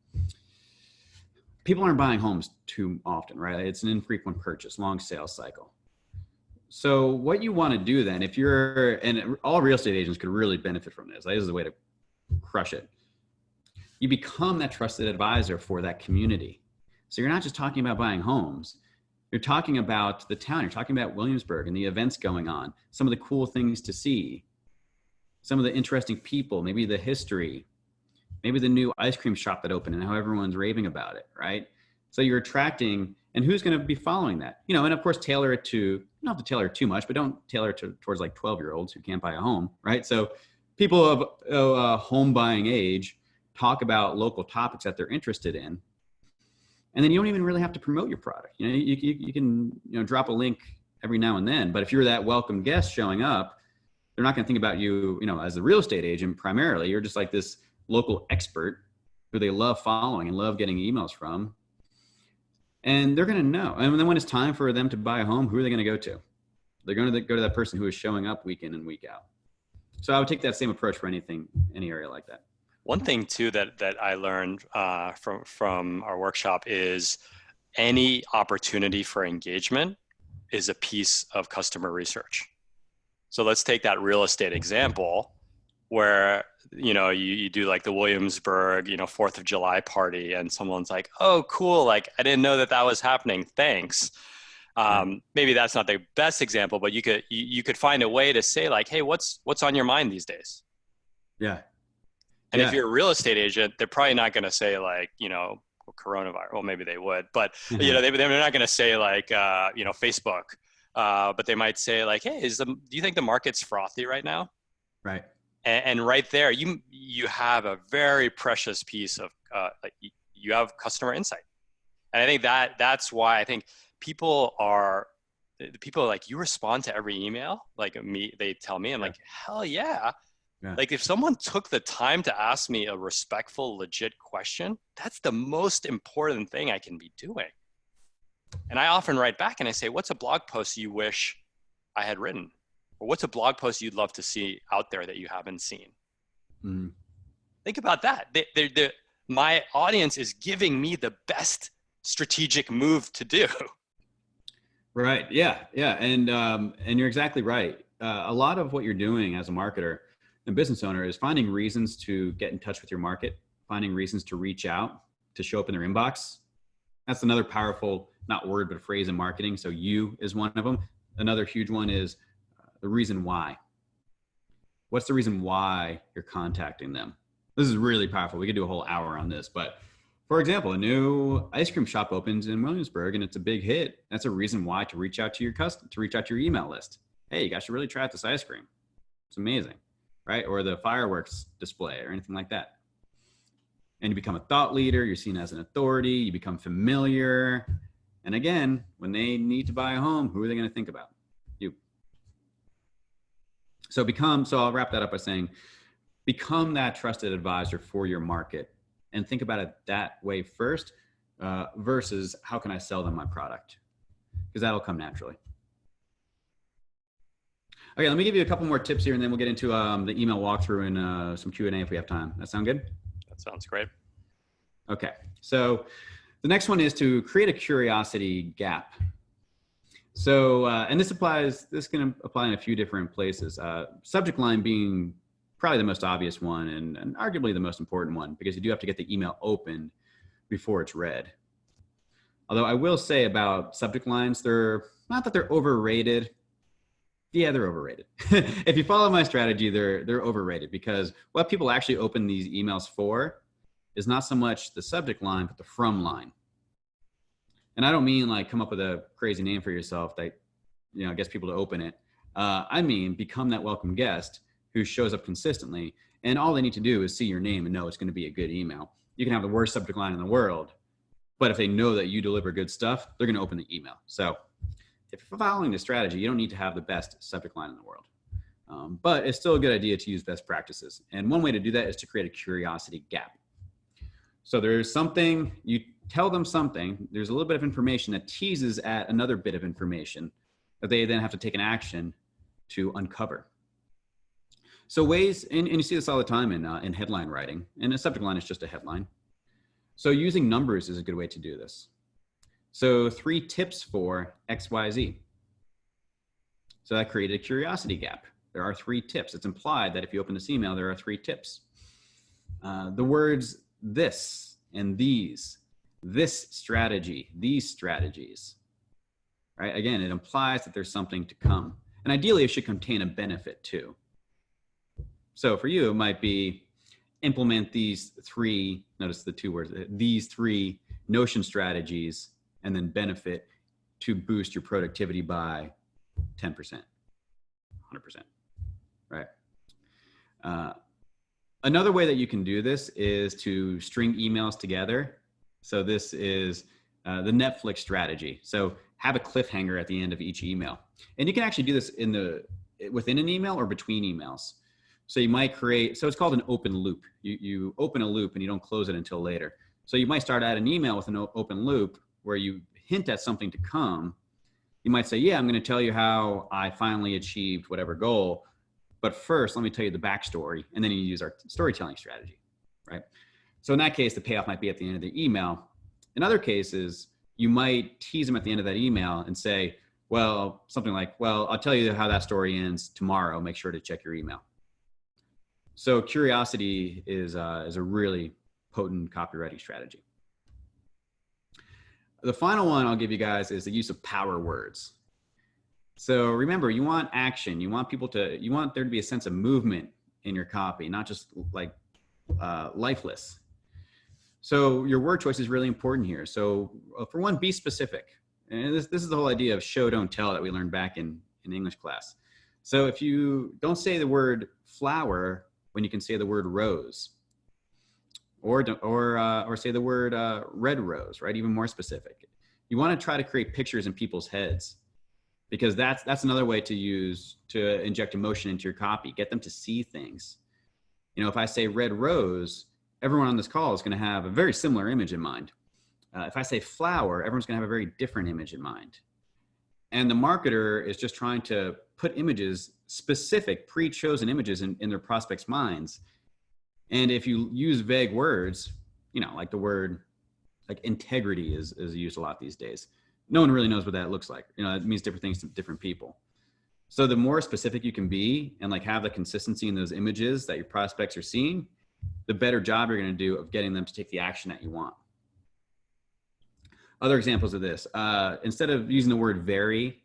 People aren't buying homes too often, right? It's an infrequent purchase, long sales cycle. So what you want to do then, if you're, and all real estate agents could really benefit from this. This is the way to crush it. You become that trusted advisor for that community. So you're not just talking about buying homes. You're talking about the town. You're talking about Williamsburg and the events going on, some of the cool things to see, some of the interesting people, maybe the history, maybe the new ice cream shop that opened and how everyone's raving about it, right? So you're attracting, and who's going to be following that? And of course, tailor it to, you don't have to tailor it too much, but don't tailor it towards like 12-year-olds who can't buy a home, right? So people of home buying age talk about local topics that they're interested in. And then you don't even really have to promote your product. You can drop a link every now and then, but if you're that welcome guest showing up, they're not going to think about you, as a real estate agent primarily. You're just like this local expert who they love following and love getting emails from. And they're going to know. And then when it's time for them to buy a home, who are they going to go to? They're going to go to that person who is showing up week in and week out. So I would take that same approach for any area like that. One thing too that I learned from our workshop is any opportunity for engagement is a piece of customer research. So let's take that real estate example where, you do like the Williamsburg, 4th of July party, and someone's like, oh, cool. Like, I didn't know that was happening. Thanks. Maybe that's not the best example, but you could find a way to say like, hey, what's on your mind these days? Yeah. And if you're a real estate agent, they're probably not going to say like, coronavirus. Well, maybe they would, but they're not going to say like, Facebook. But they might say like, hey, do you think the market's frothy right now? Right. And right there, you have a very precious piece of, you have customer insight. And I think that's why I think people like, you respond to every email, like me, they tell me, I'm like, hell yeah. Like if someone took the time to ask me a respectful, legit question, that's the most important thing I can be doing. And I often write back and I say, what's a blog post you wish I had written? Or what's a blog post you'd love to see out there that you haven't seen? Mm-hmm. Think about that. My audience is giving me the best strategic move to do. Right. Yeah. And you're exactly right. A lot of what you're doing as a marketer and business owner is finding reasons to get in touch with your market, finding reasons to reach out. to show up in their inbox. That's another powerful, not word, but phrase in marketing. So you is one of them. Another huge one is the reason why. What's the reason why you're contacting them? This is really powerful. We could do a whole hour on this, but for example, a new ice cream shop opens in Williamsburg and it's a big hit. That's a reason why to reach out to your email list. Hey, you guys should really try out this ice cream. It's amazing, right? Or the fireworks display or anything like that. And you become a thought leader. You're seen as an authority. You become familiar. And again, when they need to buy a home, who are they going to think about? You. So I'll wrap that up by saying, become that trusted advisor for your market. And think about it that way first versus how can I sell them my product? Because that'll come naturally. Okay, let me give you a couple more tips here and then we'll get into the email walkthrough and some Q&A if we have time. That sound good? That sounds great. Okay, so the next one is to create a curiosity gap. So, and this can apply in a few different places. Subject line being probably the most obvious one and arguably the most important one because you do have to get the email opened before it's read. Although I will say about subject lines, they're not that they're overrated. Yeah, they're overrated. If you follow my strategy, they're overrated because what people actually open these emails for is not so much the subject line, but the from line. And I don't mean like come up with a crazy name for yourself that, gets people to open it. I mean, become that welcome guest who shows up consistently. And all they need to do is see your name and know it's going to be a good email. You can have the worst subject line in the world, but if they know that you deliver good stuff, they're going to open the email. So if you're following the strategy, you don't need to have the best subject line in the world. But it's still a good idea to use best practices. And one way to do that is to create a curiosity gap. So there's something, you tell them something, there's a little bit of information that teases at another bit of information that they then have to take an action to uncover. So ways, and you see this all the time in headline writing, and a subject line is just a headline. So using numbers is a good way to do this. So 3 tips for XYZ. So that created a curiosity gap. There are 3 tips. It's implied that if you open this email, there are 3 tips. The words this and these, this strategy, these strategies, right? Again, it implies that there's something to come. And ideally, it should contain a benefit too. So for you, it might be implement these 3, notice the 2 words, these 3 Notion strategies and then benefit to boost your productivity by 10%, 100%, right? Another way that you can do this is to string emails together. So this is the Netflix strategy. So have a cliffhanger at the end of each email. And you can actually do this within an email or between emails. So you might create, so it's called an open loop. You open a loop and you don't close it until later. So you might start out an email with an open loop where you hint at something to come. You might say, yeah, I'm going to tell you how I finally achieved whatever goal. But first, let me tell you the backstory. And then you use our storytelling strategy, right? So in that case, the payoff might be at the end of the email. In other cases, you might tease them at the end of that email and say, well, something like, well, I'll tell you how that story ends tomorrow. Make sure to check your email. So curiosity is a really potent copywriting strategy. The final one I'll give you guys is the use of power words. So remember, you want action. You want there to be a sense of movement in your copy, not just like lifeless. So your word choice is really important here. So for one, be specific. And this is the whole idea of show, don't tell that we learned back in English class. So if you don't say the word flower when you can say the word rose, or say the word red rose, right? Even more specific. You want to try to create pictures in people's heads, because that's another way to inject emotion into your copy. Get them to see things. If I say red rose, everyone on this call is going to have a very similar image in mind. If I say flower, everyone's going to have a very different image in mind. And the marketer is just trying to put images, specific pre-chosen images in their prospects' minds. And if you use vague words, like the word, like integrity is used a lot these days. No one really knows what that looks like. It means different things to different people. So the more specific you can be and like have the consistency in those images that your prospects are seeing, the better job you're going to do of getting them to take the action that you want. other examples of this, instead of using the word very,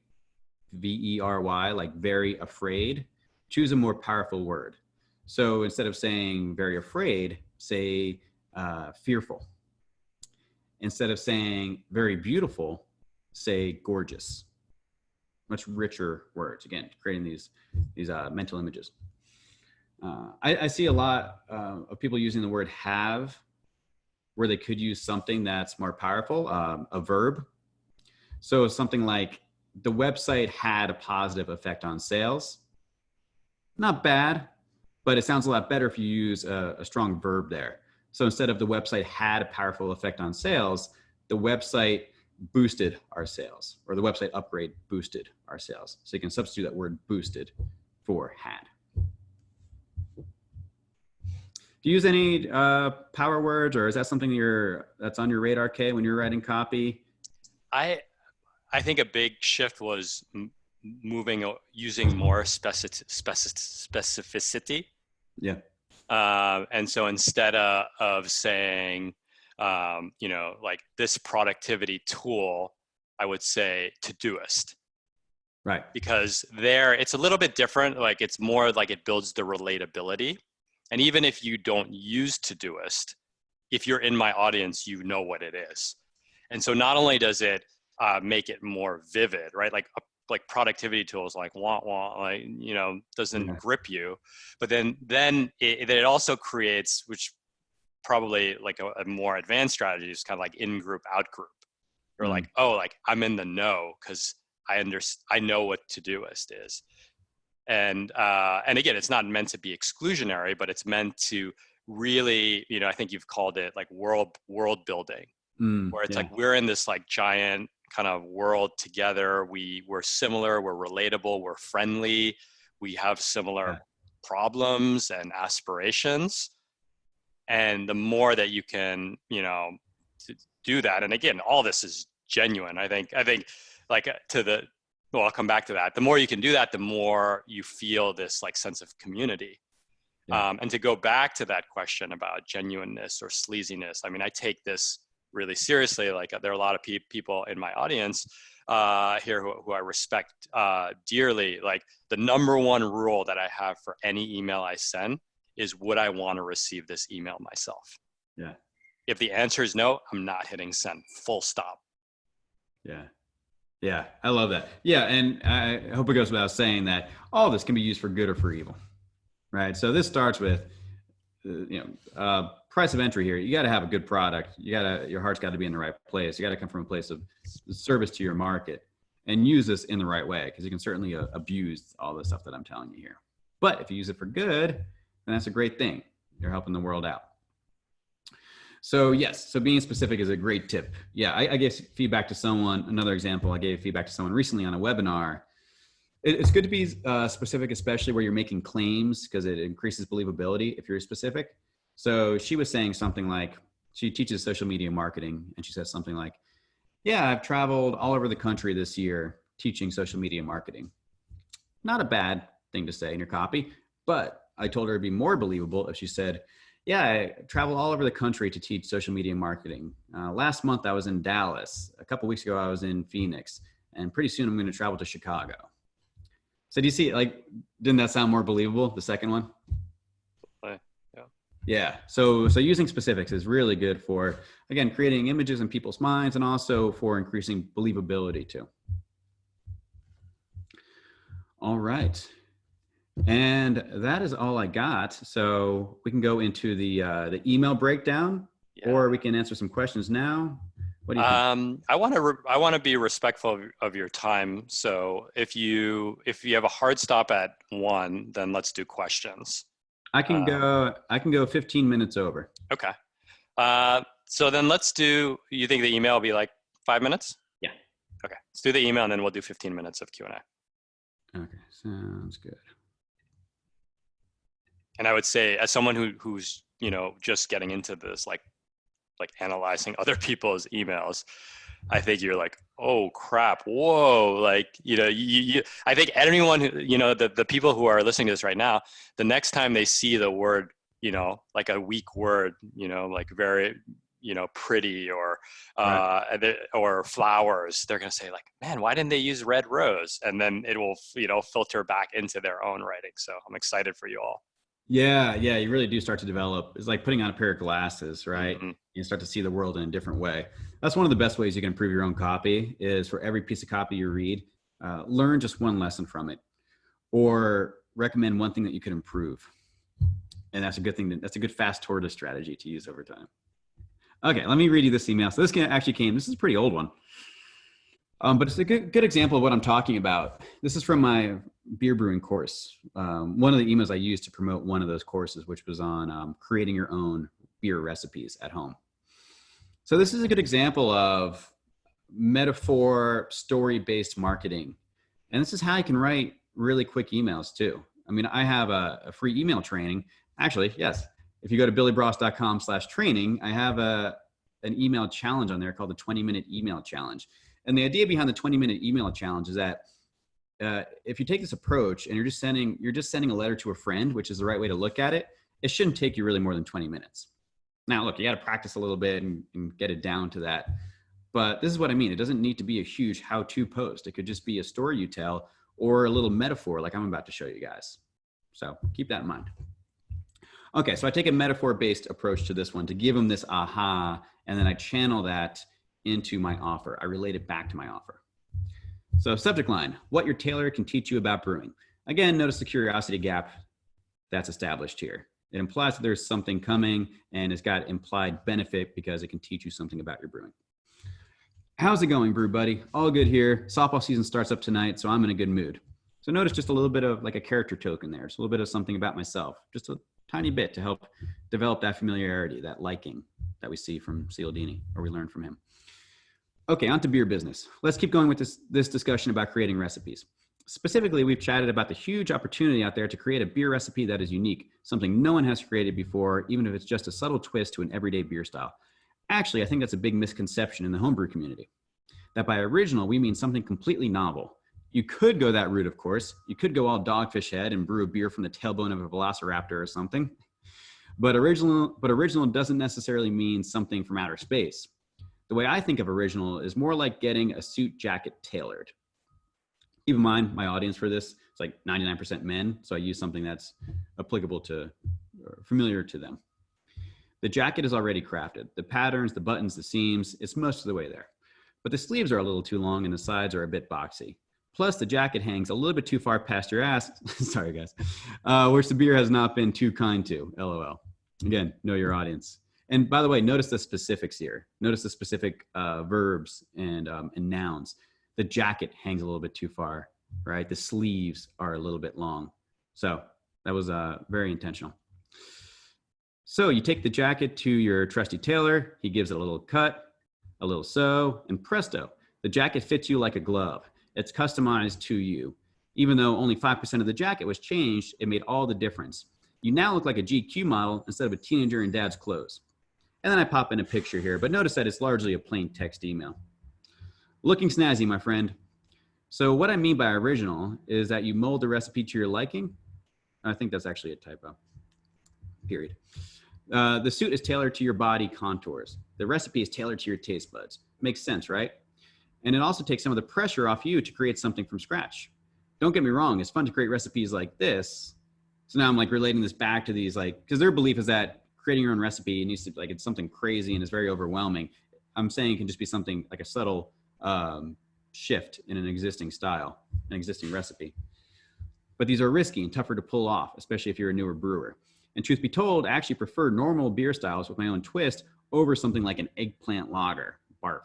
V-E-R-Y, like very afraid, choose a more powerful word. So instead of saying very afraid, say fearful. Instead of saying very beautiful, say gorgeous. Much richer words. Again, creating these mental images. I see a lot of people using the word have, where they could use something that's more powerful, a verb. So something like, the website had a positive effect on sales. Not bad, but it sounds a lot better if you use a strong verb there. So instead of the website had a powerful effect on sales, the website boosted our sales, or the website upgrade boosted our sales. So you can substitute that word boosted for had. Do you use any power words, or is that something that's on your radar, Kay, when you're writing copy? I think a big shift was using more specificity. Yeah. And so instead of saying, like this productivity tool, I would say Todoist. Right. Because there, it's a little bit different. Like it's more like it builds the relatability. And even if you don't use Todoist, if you're in my audience, you know what it is. And so not only does it make it more vivid, right? Like productivity tools like like, doesn't grip you, but then it also creates, which probably like a more advanced strategy is kind of like in-group, out-group. You're like, oh, like I'm in the know because I know what Todoist is. And again, it's not meant to be exclusionary, but it's meant to really, I think you've called it like world building, where it's like we're in this like giant kind of world together. We're similar, we're relatable, we're friendly, we have similar problems and aspirations. And the more that you can, do that, and again, all this is genuine. I think like I'll come back to that. The more you can do that, the more you feel this like sense of community. Yeah. And to go back to that question about genuineness or sleaziness, I mean, I take this really seriously. Like there are a lot of people in my audience here who I respect dearly. Like the number one rule that I have for any email I send is, would I want to receive this email myself? Yeah. If the answer is no, I'm not hitting send, full stop. Yeah. Yeah. I love that. Yeah. And I hope it goes without saying that all this can be used for good or for evil, right? So this starts with, price of entry here. You got to have a good product. Your heart's got to be in the right place. You got to come from a place of service to your market and use this in the right way, because you can certainly abuse all the stuff that I'm telling you here. But if you use it for good, then that's a great thing. You're helping the world out. So yes, so being specific is a great tip. Yeah, I gave feedback to someone, another example, I gave feedback to someone recently on a webinar. It's good to be specific, especially where you're making claims, because it increases believability if you're specific. So she was saying something like, she teaches social media marketing, and she says something like, yeah, I've traveled all over the country this year teaching social media marketing. Not a bad thing to say in your copy, but I told her it'd be more believable if she said, yeah, I travel all over the country to teach social media marketing. Last month I was in Dallas. A couple weeks ago I was in Phoenix, and pretty soon I'm going to travel to Chicago. So do you see, like, didn't that sound more believable, the second one? Yeah. So using specifics is really good for, again, creating images in people's minds, and also for increasing believability too. All right. And that is all I got. So we can go into the email breakdown, or we can answer some questions now. What do you think? I want to be respectful of your time. So if you have a hard stop at 1, then let's do questions. I can go 15 minutes over. Okay. So then you think the email will be like 5 minutes? Yeah. Okay. Let's do the email, and then we'll do 15 minutes of Q&A. Okay. Sounds good. And I would say, as someone who's, just getting into this, like analyzing other people's emails, I think you're like, oh crap, whoa. Like, I think anyone who, the people who are listening to this right now, the next time they see the word, like a weak word, like very pretty or Right. or flowers, they're going to say like, man, why didn't they use red rose? And then it will, filter back into their own writing. So I'm excited for you all. Yeah, yeah, you really do start to develop. It's like putting on a pair of glasses, right? Hmm. You start to see the world in a different way. That's one of the best ways you can improve your own copy is for every piece of copy you read, learn just one lesson from it or recommend one thing that you could improve. And that's a good thing. That's a good fast tortoise strategy to use over time. Okay, let me read you this email. So this this is a pretty old one. But it's a good example of what I'm talking about. This is from my beer brewing course. One of the emails I used to promote one of those courses, which was on creating your own beer recipes at home. So this is a good example of metaphor, story-based marketing. And this is how you can write really quick emails too. I mean, I have a free email training. Actually, yes. If you go to billybross.com/training, I have an email challenge on there called the 20-minute email challenge. And the idea behind the 20-minute email challenge is that if you take this approach and you're just sending a letter to a friend, which is the right way to look at it, it shouldn't take you really more than 20 minutes. Now, look, you got to practice a little bit and get it down to that. But this is what I mean. It doesn't need to be a huge how-to post. It could just be a story you tell or a little metaphor like I'm about to show you guys. So keep that in mind. Okay, so I take a metaphor-based approach to this one to give them this aha, and then I channel that into my offer. I relate it back to my offer. So subject line, what your tailor can teach you about brewing. Again, notice the curiosity gap that's established here. It implies that there's something coming and it's got implied benefit because it can teach you something about your brewing. How's it going, brew buddy? All good here. Softball season starts up tonight, so I'm in a good mood. So notice just a little bit of like a character token there. It's a little bit of something about myself, just a tiny bit to help develop that familiarity, that liking that we see from Cialdini, or we learn from him. Okay, on to beer business. Let's keep going with this discussion about creating recipes. Specifically, we've chatted about the huge opportunity out there to create a beer recipe that is unique, something no one has created before, even if it's just a subtle twist to an everyday beer style. Actually, I think that's a big misconception in the homebrew community, that by original, we mean something completely novel. You could go that route, of course. You could go all Dogfish Head and brew a beer from the tailbone of a velociraptor or something. But original doesn't necessarily mean something from outer space. The way I think of original is more like getting a suit jacket tailored. Keep in mind, my audience for this, it's like 99% men, so I use something that's applicable to, or familiar to them. The jacket is already crafted. The patterns, the buttons, the seams, it's most of the way there. But the sleeves are a little too long and the sides are a bit boxy. Plus, the jacket hangs a little bit too far past your ass, sorry guys, which the beer has not been too kind to, LOL. Again, know your audience. And by the way, notice the specifics here. Notice the specific verbs and nouns. The jacket hangs a little bit too far, right? The sleeves are a little bit long. So that was very intentional. So you take the jacket to your trusty tailor. He gives it a little cut, a little sew, and presto, the jacket fits you like a glove. It's customized to you. Even though only 5% of the jacket was changed, it made all the difference. You now look like a GQ model instead of a teenager in dad's clothes. And then I pop in a picture here, but notice that it's largely a plain text email. Looking snazzy, my friend. So what I mean by original is that you mold the recipe to your liking. I think that's actually a typo, period. The suit is tailored to your body contours. The recipe is tailored to your taste buds. Makes sense, right? And it also takes some of the pressure off you to create something from scratch. Don't get me wrong, it's fun to create recipes like this. So now I'm like relating this back to these, like, because their belief is that creating your own recipe needs to, like, it's something crazy and it's very overwhelming. I'm saying it can just be something like a subtle shift in an existing style, an existing recipe. But these are risky and tougher to pull off, especially if you're a newer brewer. And truth be told, I actually prefer normal beer styles with my own twist over something like an eggplant lager. Barf.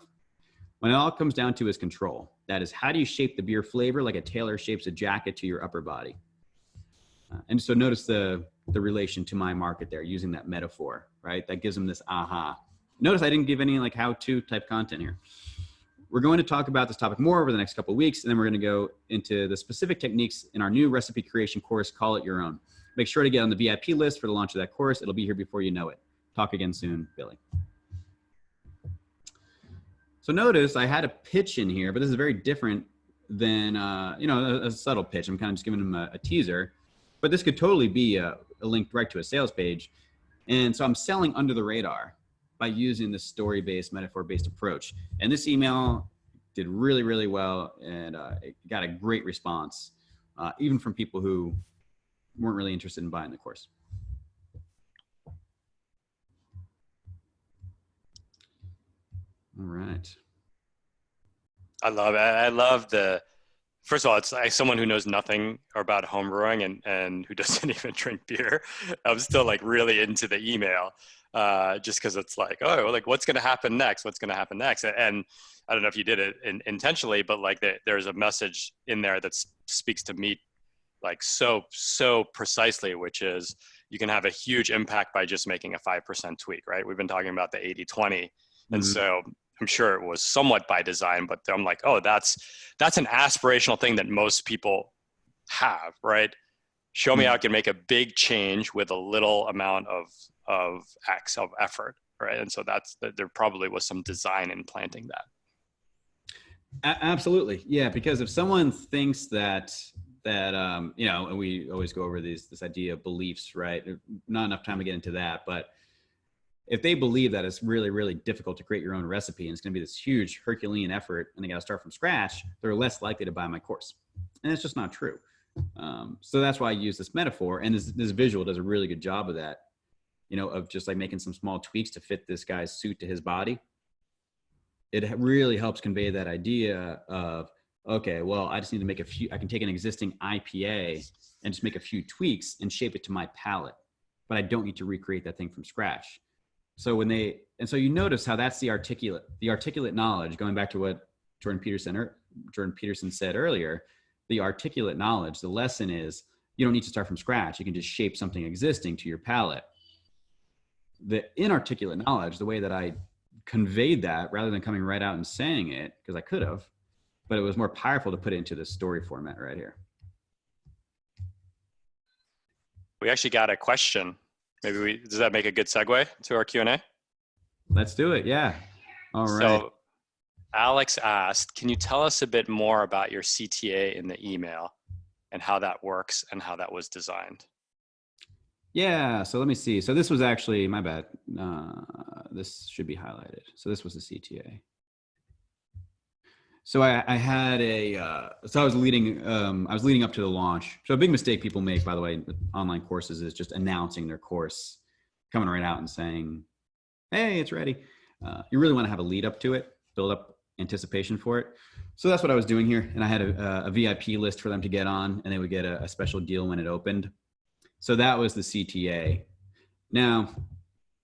When it all comes down to is control. That is, how do you shape the beer flavor like a tailor shapes a jacket to your upper body? And so notice the relation to my market there, using that metaphor, right? That gives them this aha. Notice I didn't give any like how-to type content here. We're going to talk about this topic more over the next couple of weeks, and then we're going to go into the specific techniques in our new recipe creation course, Call It Your Own. Make sure to get on the VIP list for the launch of that course. It'll be here before you know it. Talk again soon, Billy. So notice I had a pitch in here, but this is very different than, a subtle pitch. I'm kind of just giving them a teaser, but this could totally be a link right to a sales page. And so I'm selling under the radar by using this story-based, metaphor-based approach. And this email did really, really well, and it got a great response, even from people who weren't really interested in buying the course. All right. I love it. I love first of all, it's like someone who knows nothing about homebrewing and who doesn't even drink beer. I'm still like really into the email, just because it's like, oh, like what's going to happen next? What's going to happen next? And I don't know if you did it intentionally, but like there's a message in there that speaks to me like so precisely, which is you can have a huge impact by just making a 5% tweak, right? We've been talking about the 80-20. And so I'm sure it was somewhat by design, but I'm like, oh, that's an aspirational thing that most people have, right? Show me how I can make a big change with a little amount of acts of effort, right? And so there probably was some design in planting that. Absolutely. Yeah. Because if someone thinks that, and we always go over this idea of beliefs, right? Not enough time to get into that, but if they believe that it's really, really difficult to create your own recipe and it's going to be this huge Herculean effort and they got to start from scratch, they're less likely to buy my course. And it's just not true. So that's why I use this metaphor, and this visual does a really good job of that, of just like making some small tweaks to fit this guy's suit to his body. It really helps convey that idea of, okay, well, I just need to make I can take an existing IPA and just make a few tweaks and shape it to my palate, but I don't need to recreate that thing from scratch. So so you notice how that's the articulate knowledge, going back to what Jordan Peterson said earlier, the articulate knowledge, the lesson is you don't need to start from scratch. You can just shape something existing to your palate. The inarticulate knowledge, the way that I conveyed that rather than coming right out and saying it, because I could have, but it was more powerful to put it into this story format right here. We actually got a question. Does that make a good segue to our Q&A? Let's do it. Yeah. All right. So Alex asked, can you tell us a bit more about your CTA in the email and how that works and how that was designed? Yeah. So let me see. So this was actually, my bad. This should be highlighted. So this was the CTA. So I had so I was leading up to the launch. So a big mistake people make, by the way, with online courses is just announcing their course, coming right out and saying, hey, it's ready. You really want to have a lead up to it, build up anticipation for it. So that's what I was doing here. And I had a VIP list for them to get on, and they would get a special deal when it opened. So that was the CTA. Now,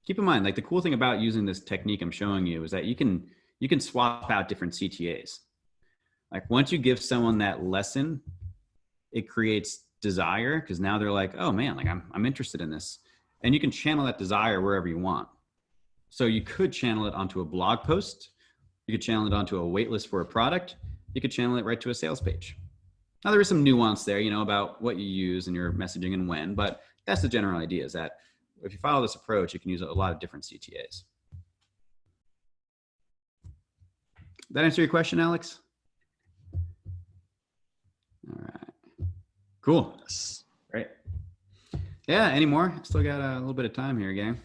keep in mind, like the cool thing about using this technique I'm showing you is that you can swap out different CTAs. Like once you give someone that lesson, it creates desire, because now they're like, oh man, like I'm interested in this. And you can channel that desire wherever you want. So you could channel it onto a blog post. You could channel it onto a wait list for a product. You could channel it right to a sales page. Now there is some nuance there, about what you use in your messaging and when, but that's the general idea, is that if you follow this approach, you can use a lot of different CTAs. That answer your question, Alex? All right. Cool. Yes. Great. Yeah, any more? Still got a little bit of time here, gang.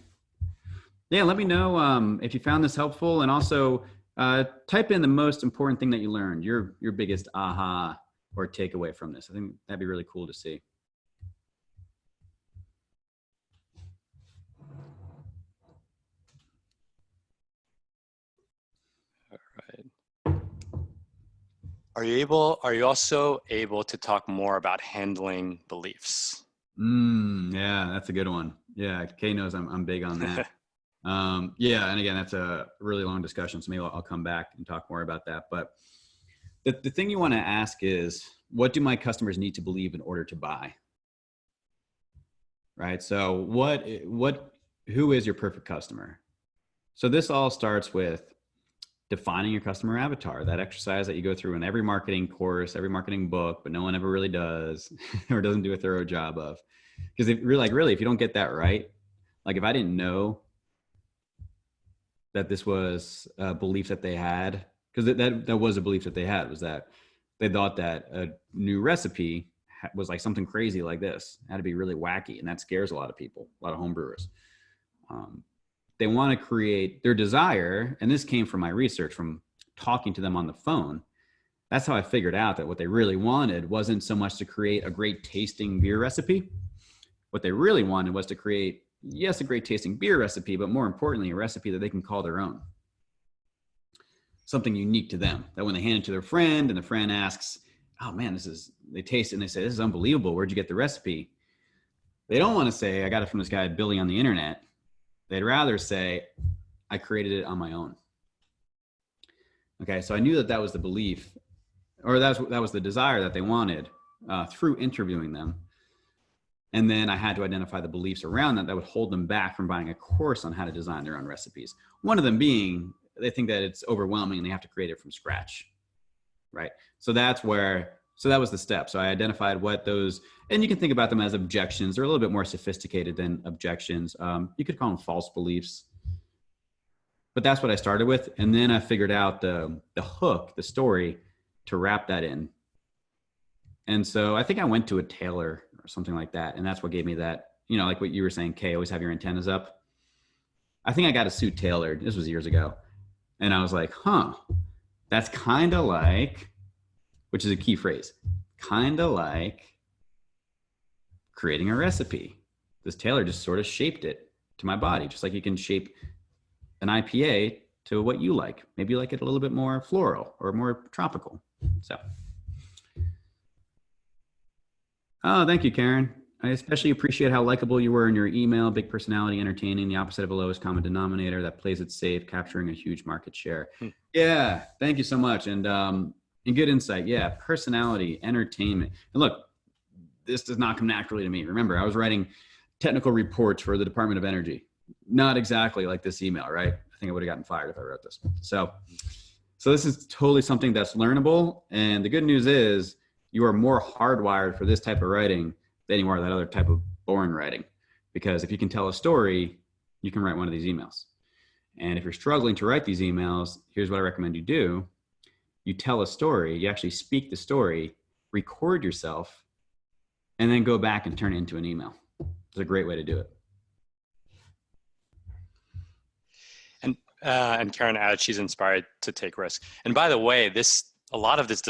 Yeah, let me know if you found this helpful, and also type in the most important thing that you learned, your biggest aha or takeaway from this. I think that'd be really cool to see. All right. Are you also able to talk more about handling beliefs? Yeah, that's a good one. Yeah, Kay knows I'm big on that. Yeah, and again, that's a really long discussion, so maybe I'll come back and talk more about that. But the thing you want to ask is, what do my customers need to believe in order to buy? Right? So who is your perfect customer? So this all starts with defining your customer avatar, that exercise that you go through in every marketing course, every marketing book, but no one ever really does or doesn't do a thorough job of. Because if you don't get that right, like if I didn't know that this was a belief that they had, because that was a belief that they had, was that they thought that a new recipe was like something crazy like this. It had to be really wacky, and that scares a lot of people, a lot of home brewers. they want to create their desire. And this came from my research, from talking to them on the phone. That's how I figured out that what they really wanted wasn't so much to create a great tasting beer recipe. What they really wanted was to create, yes, a great tasting beer recipe, but more importantly, a recipe that they can call their own. Something unique to them, that when they hand it to their friend and the friend asks, oh man, they taste it and they say, this is unbelievable. Where'd you get the recipe? They don't want to say, I got it from this guy, Billy, on the internet. They'd rather say, I created it on my own. Okay, so I knew that was the belief, or that was the desire that they wanted through interviewing them. And then I had to identify the beliefs around that would hold them back from buying a course on how to design their own recipes. One of them being, they think that it's overwhelming and they have to create it from scratch, right? So that was the step. So I identified what those, and you can think about them as objections. They're a little bit more sophisticated than objections. You could call them false beliefs. But that's what I started with. And then I figured out the hook, the story, to wrap that in. And so I think I went to a tailor or something like that. And that's what gave me that, like what you were saying, Kay, always have your antennas up. I think I got a suit tailored. This was years ago. And I was like, that's kind of like, which is a key phrase, kind of like creating a recipe. This tailor just sort of shaped it to my body, just like you can shape an IPA to what you like. Maybe you like it a little bit more floral or more tropical. So. Oh, thank you, Karen. I especially appreciate how likable you were in your email. Big personality, entertaining, the opposite of a lowest common denominator that plays it safe, capturing a huge market share. Yeah, thank you so much. And good insight. Yeah, personality, entertainment. And look, this does not come naturally to me. Remember, I was writing technical reports for the Department of Energy. Not exactly like this email, right? I think I would have gotten fired if I wrote this. So this is totally something that's learnable. And the good news is you are more hardwired for this type of writing than you are that other type of boring writing. Because if you can tell a story, you can write one of these emails. And if you're struggling to write these emails, here's what I recommend you do. You tell a story, you actually speak the story, record yourself, and then go back and turn it into an email. It's a great way to do it. And Karen added she's inspired to take risks. And by the way, a lot of this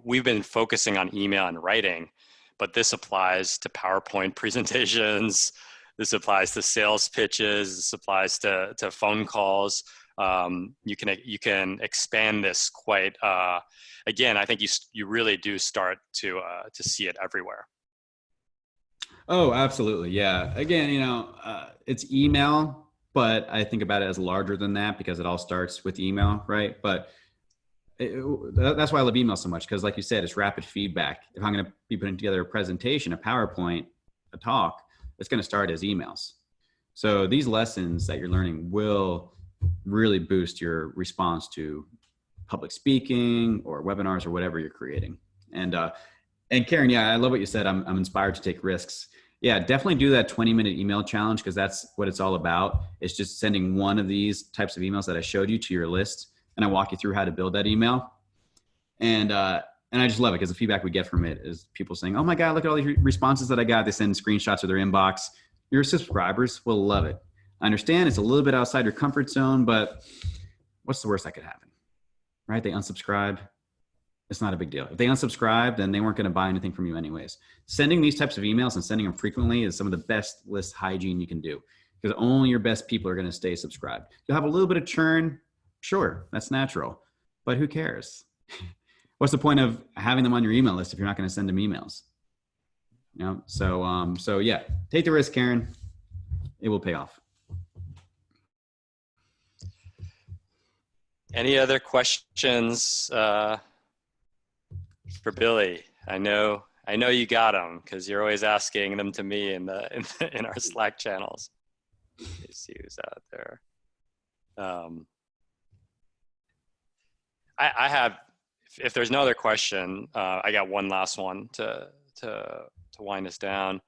we've been focusing on email and writing, but this applies to PowerPoint presentations. This applies to sales pitches. This applies to phone calls. You can expand this quite, again, I think you really do start to see it everywhere. Oh, absolutely. Yeah. Again, it's email, but I think about it as larger than that because it all starts with email, right? But that's why I love email so much, because like you said, it's rapid feedback. If I'm going to be putting together a presentation, a PowerPoint, a talk, it's going to start as emails. So these lessons that you're learning will really boost your response to public speaking or webinars or whatever you're creating. And Karen, yeah, I love what you said. I'm inspired to take risks. Yeah, definitely do that 20-minute email challenge, because that's what it's all about. It's just sending one of these types of emails that I showed you to your list, and I walk you through how to build that email. And I just love it, because the feedback we get from it is people saying, oh my God, look at all these responses that I got. They send screenshots of their inbox. Your subscribers will love it. I understand it's a little bit outside your comfort zone, but what's the worst that could happen, right? They unsubscribe. It's not a big deal. If they unsubscribe, then they weren't going to buy anything from you anyways. Sending these types of emails and sending them frequently is some of the best list hygiene you can do, because only your best people are going to stay subscribed. You'll have a little bit of churn. Sure, that's natural, but who cares? What's the point of having them on your email list if you're not going to send them emails? So yeah, take the risk, Karen. It will pay off. Any other questions for Billy? I know you got them, because you're always asking them to me in our Slack channels. Let's see who's out there. I have, if there's no other question, I got one last one to wind us down.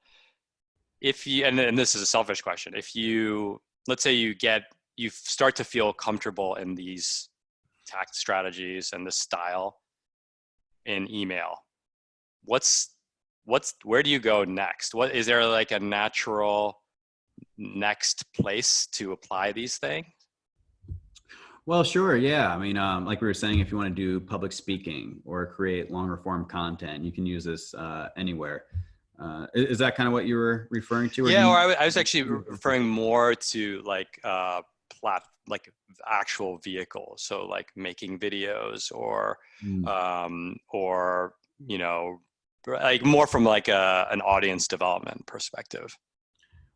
If you, and this is a selfish question, if you, let's say you start to feel comfortable in these tact strategies and the style in email, where do you go next? What is there like a natural next place to apply these things? Well, sure. Yeah. I mean, like we were saying, if you want to do public speaking or create longer form content, you can use this anywhere. Is that kind of what you were referring to? Yeah, or I was actually referring more to like like actual vehicles. So like making videos or you know, like more from like an audience development perspective.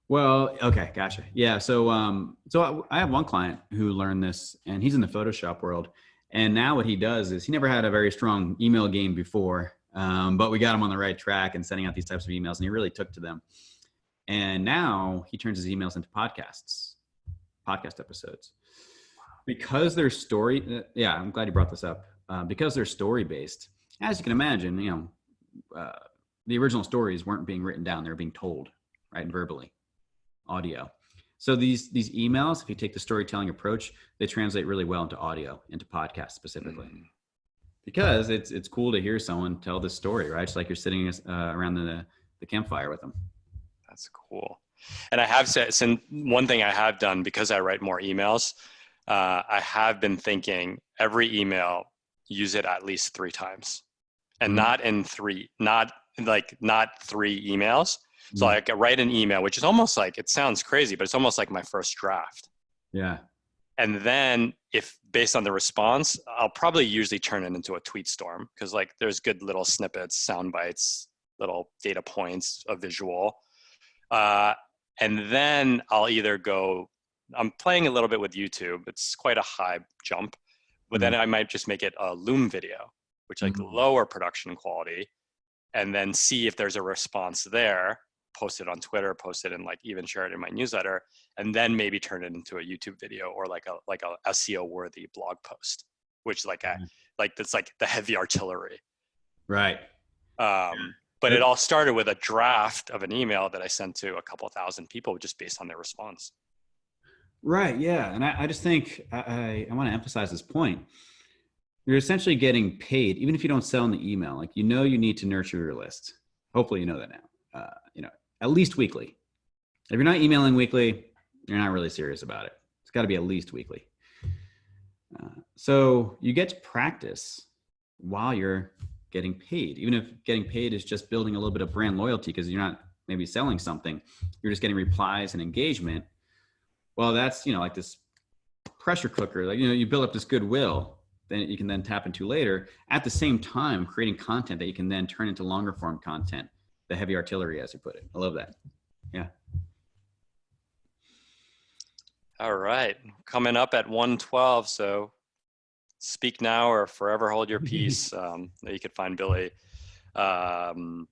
Well, okay, gotcha. Yeah, so I have one client who learned this, and he's in the Photoshop world. And now what he does is he never had a very strong email game before, but we got him on the right track and sending out these types of emails, and he really took to them. And now he turns his emails into podcast episodes, because they're story. Yeah, I'm glad you brought this up. Because they're story based, as you can imagine, the original stories weren't being written down; they were being told, right, verbally. Audio. So these emails, if you take the storytelling approach, they translate really well into audio, into podcasts specifically, because it's cool to hear someone tell this story, right? It's like you're sitting around the campfire with them. That's cool. And I have said, so one thing I have done, because I write more emails, I have been thinking every email, use it at least 3 times, and not three emails. So like I write an email, which is almost like, it sounds crazy, but it's almost like my first draft. Yeah. And then if based on the response, I'll probably usually turn it into a tweet storm, because like there's good little snippets, sound bites, little data points, a visual. And then I'll either I'm playing a little bit with YouTube. It's quite a high jump, but then I might just make it a Loom video, which like lower production quality, and then see if there's a response there. Post it on Twitter, post it and like even share it in my newsletter, and then maybe turn it into a YouTube video or like a SEO worthy blog post, which that's like the heavy artillery. Right. But it all started with a draft of an email that I sent to a couple thousand people just based on their response. Right. Yeah. And I just think I want to emphasize this point. You're essentially getting paid, even if you don't sell in the email. Like, you need to nurture your list. Hopefully you know that now. At least weekly. If you're not emailing weekly, you're not really serious about it. It's got to be at least weekly. So you get to practice while you're getting paid, even if getting paid is just building a little bit of brand loyalty because you're not maybe selling something, you're just getting replies and engagement. Well, that's, like this pressure cooker, like, you build up this goodwill that you can then tap into later, at the same time creating content that you can then turn into longer form content, the heavy artillery, as you put it. I love that. Yeah. All right. Coming up at 1:12. So speak now or forever hold your peace. You could find Billy. Actually,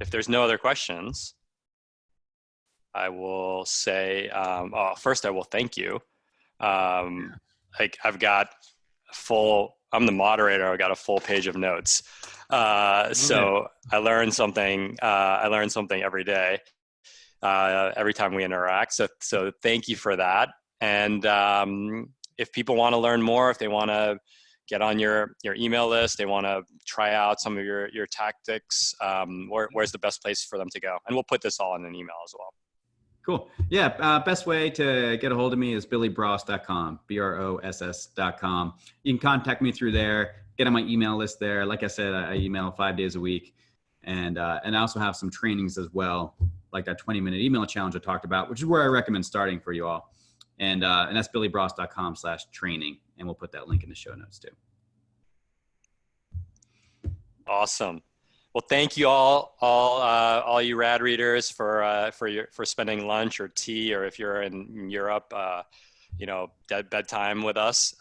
if there's no other questions, I will say, first I will thank you. Like I'm the moderator. I got a full page of notes. So I learn something every day, every time we interact. So thank you for that. And if people want to learn more, if they want to get on your email list, they want to try out some of your tactics, where's the best place for them to go? And we'll put this all in an email as well. Cool. Yeah. Best way to get a hold of me is billybross.com, BROSS.com. You can contact me through there, get on my email list there. Like I said, I email 5 days a week. And I also have some trainings as well, like that 20-minute email challenge I talked about, which is where I recommend starting for you all. And that's billybross.com/training. And we'll put that link in the show notes too. Awesome. Well, thank you all you rad readers for spending lunch or tea, or if you're in Europe, bedtime with us.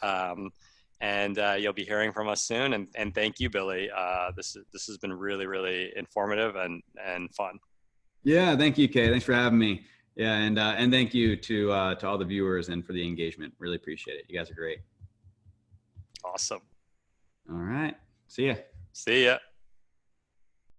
And you'll be hearing from us soon. And thank you, Billy. This has been really, really informative and fun. Yeah, thank you, Kay. Thanks for having me. Yeah, and thank you to all the viewers and for the engagement. Really appreciate it. You guys are great. Awesome. All right. See ya. See ya.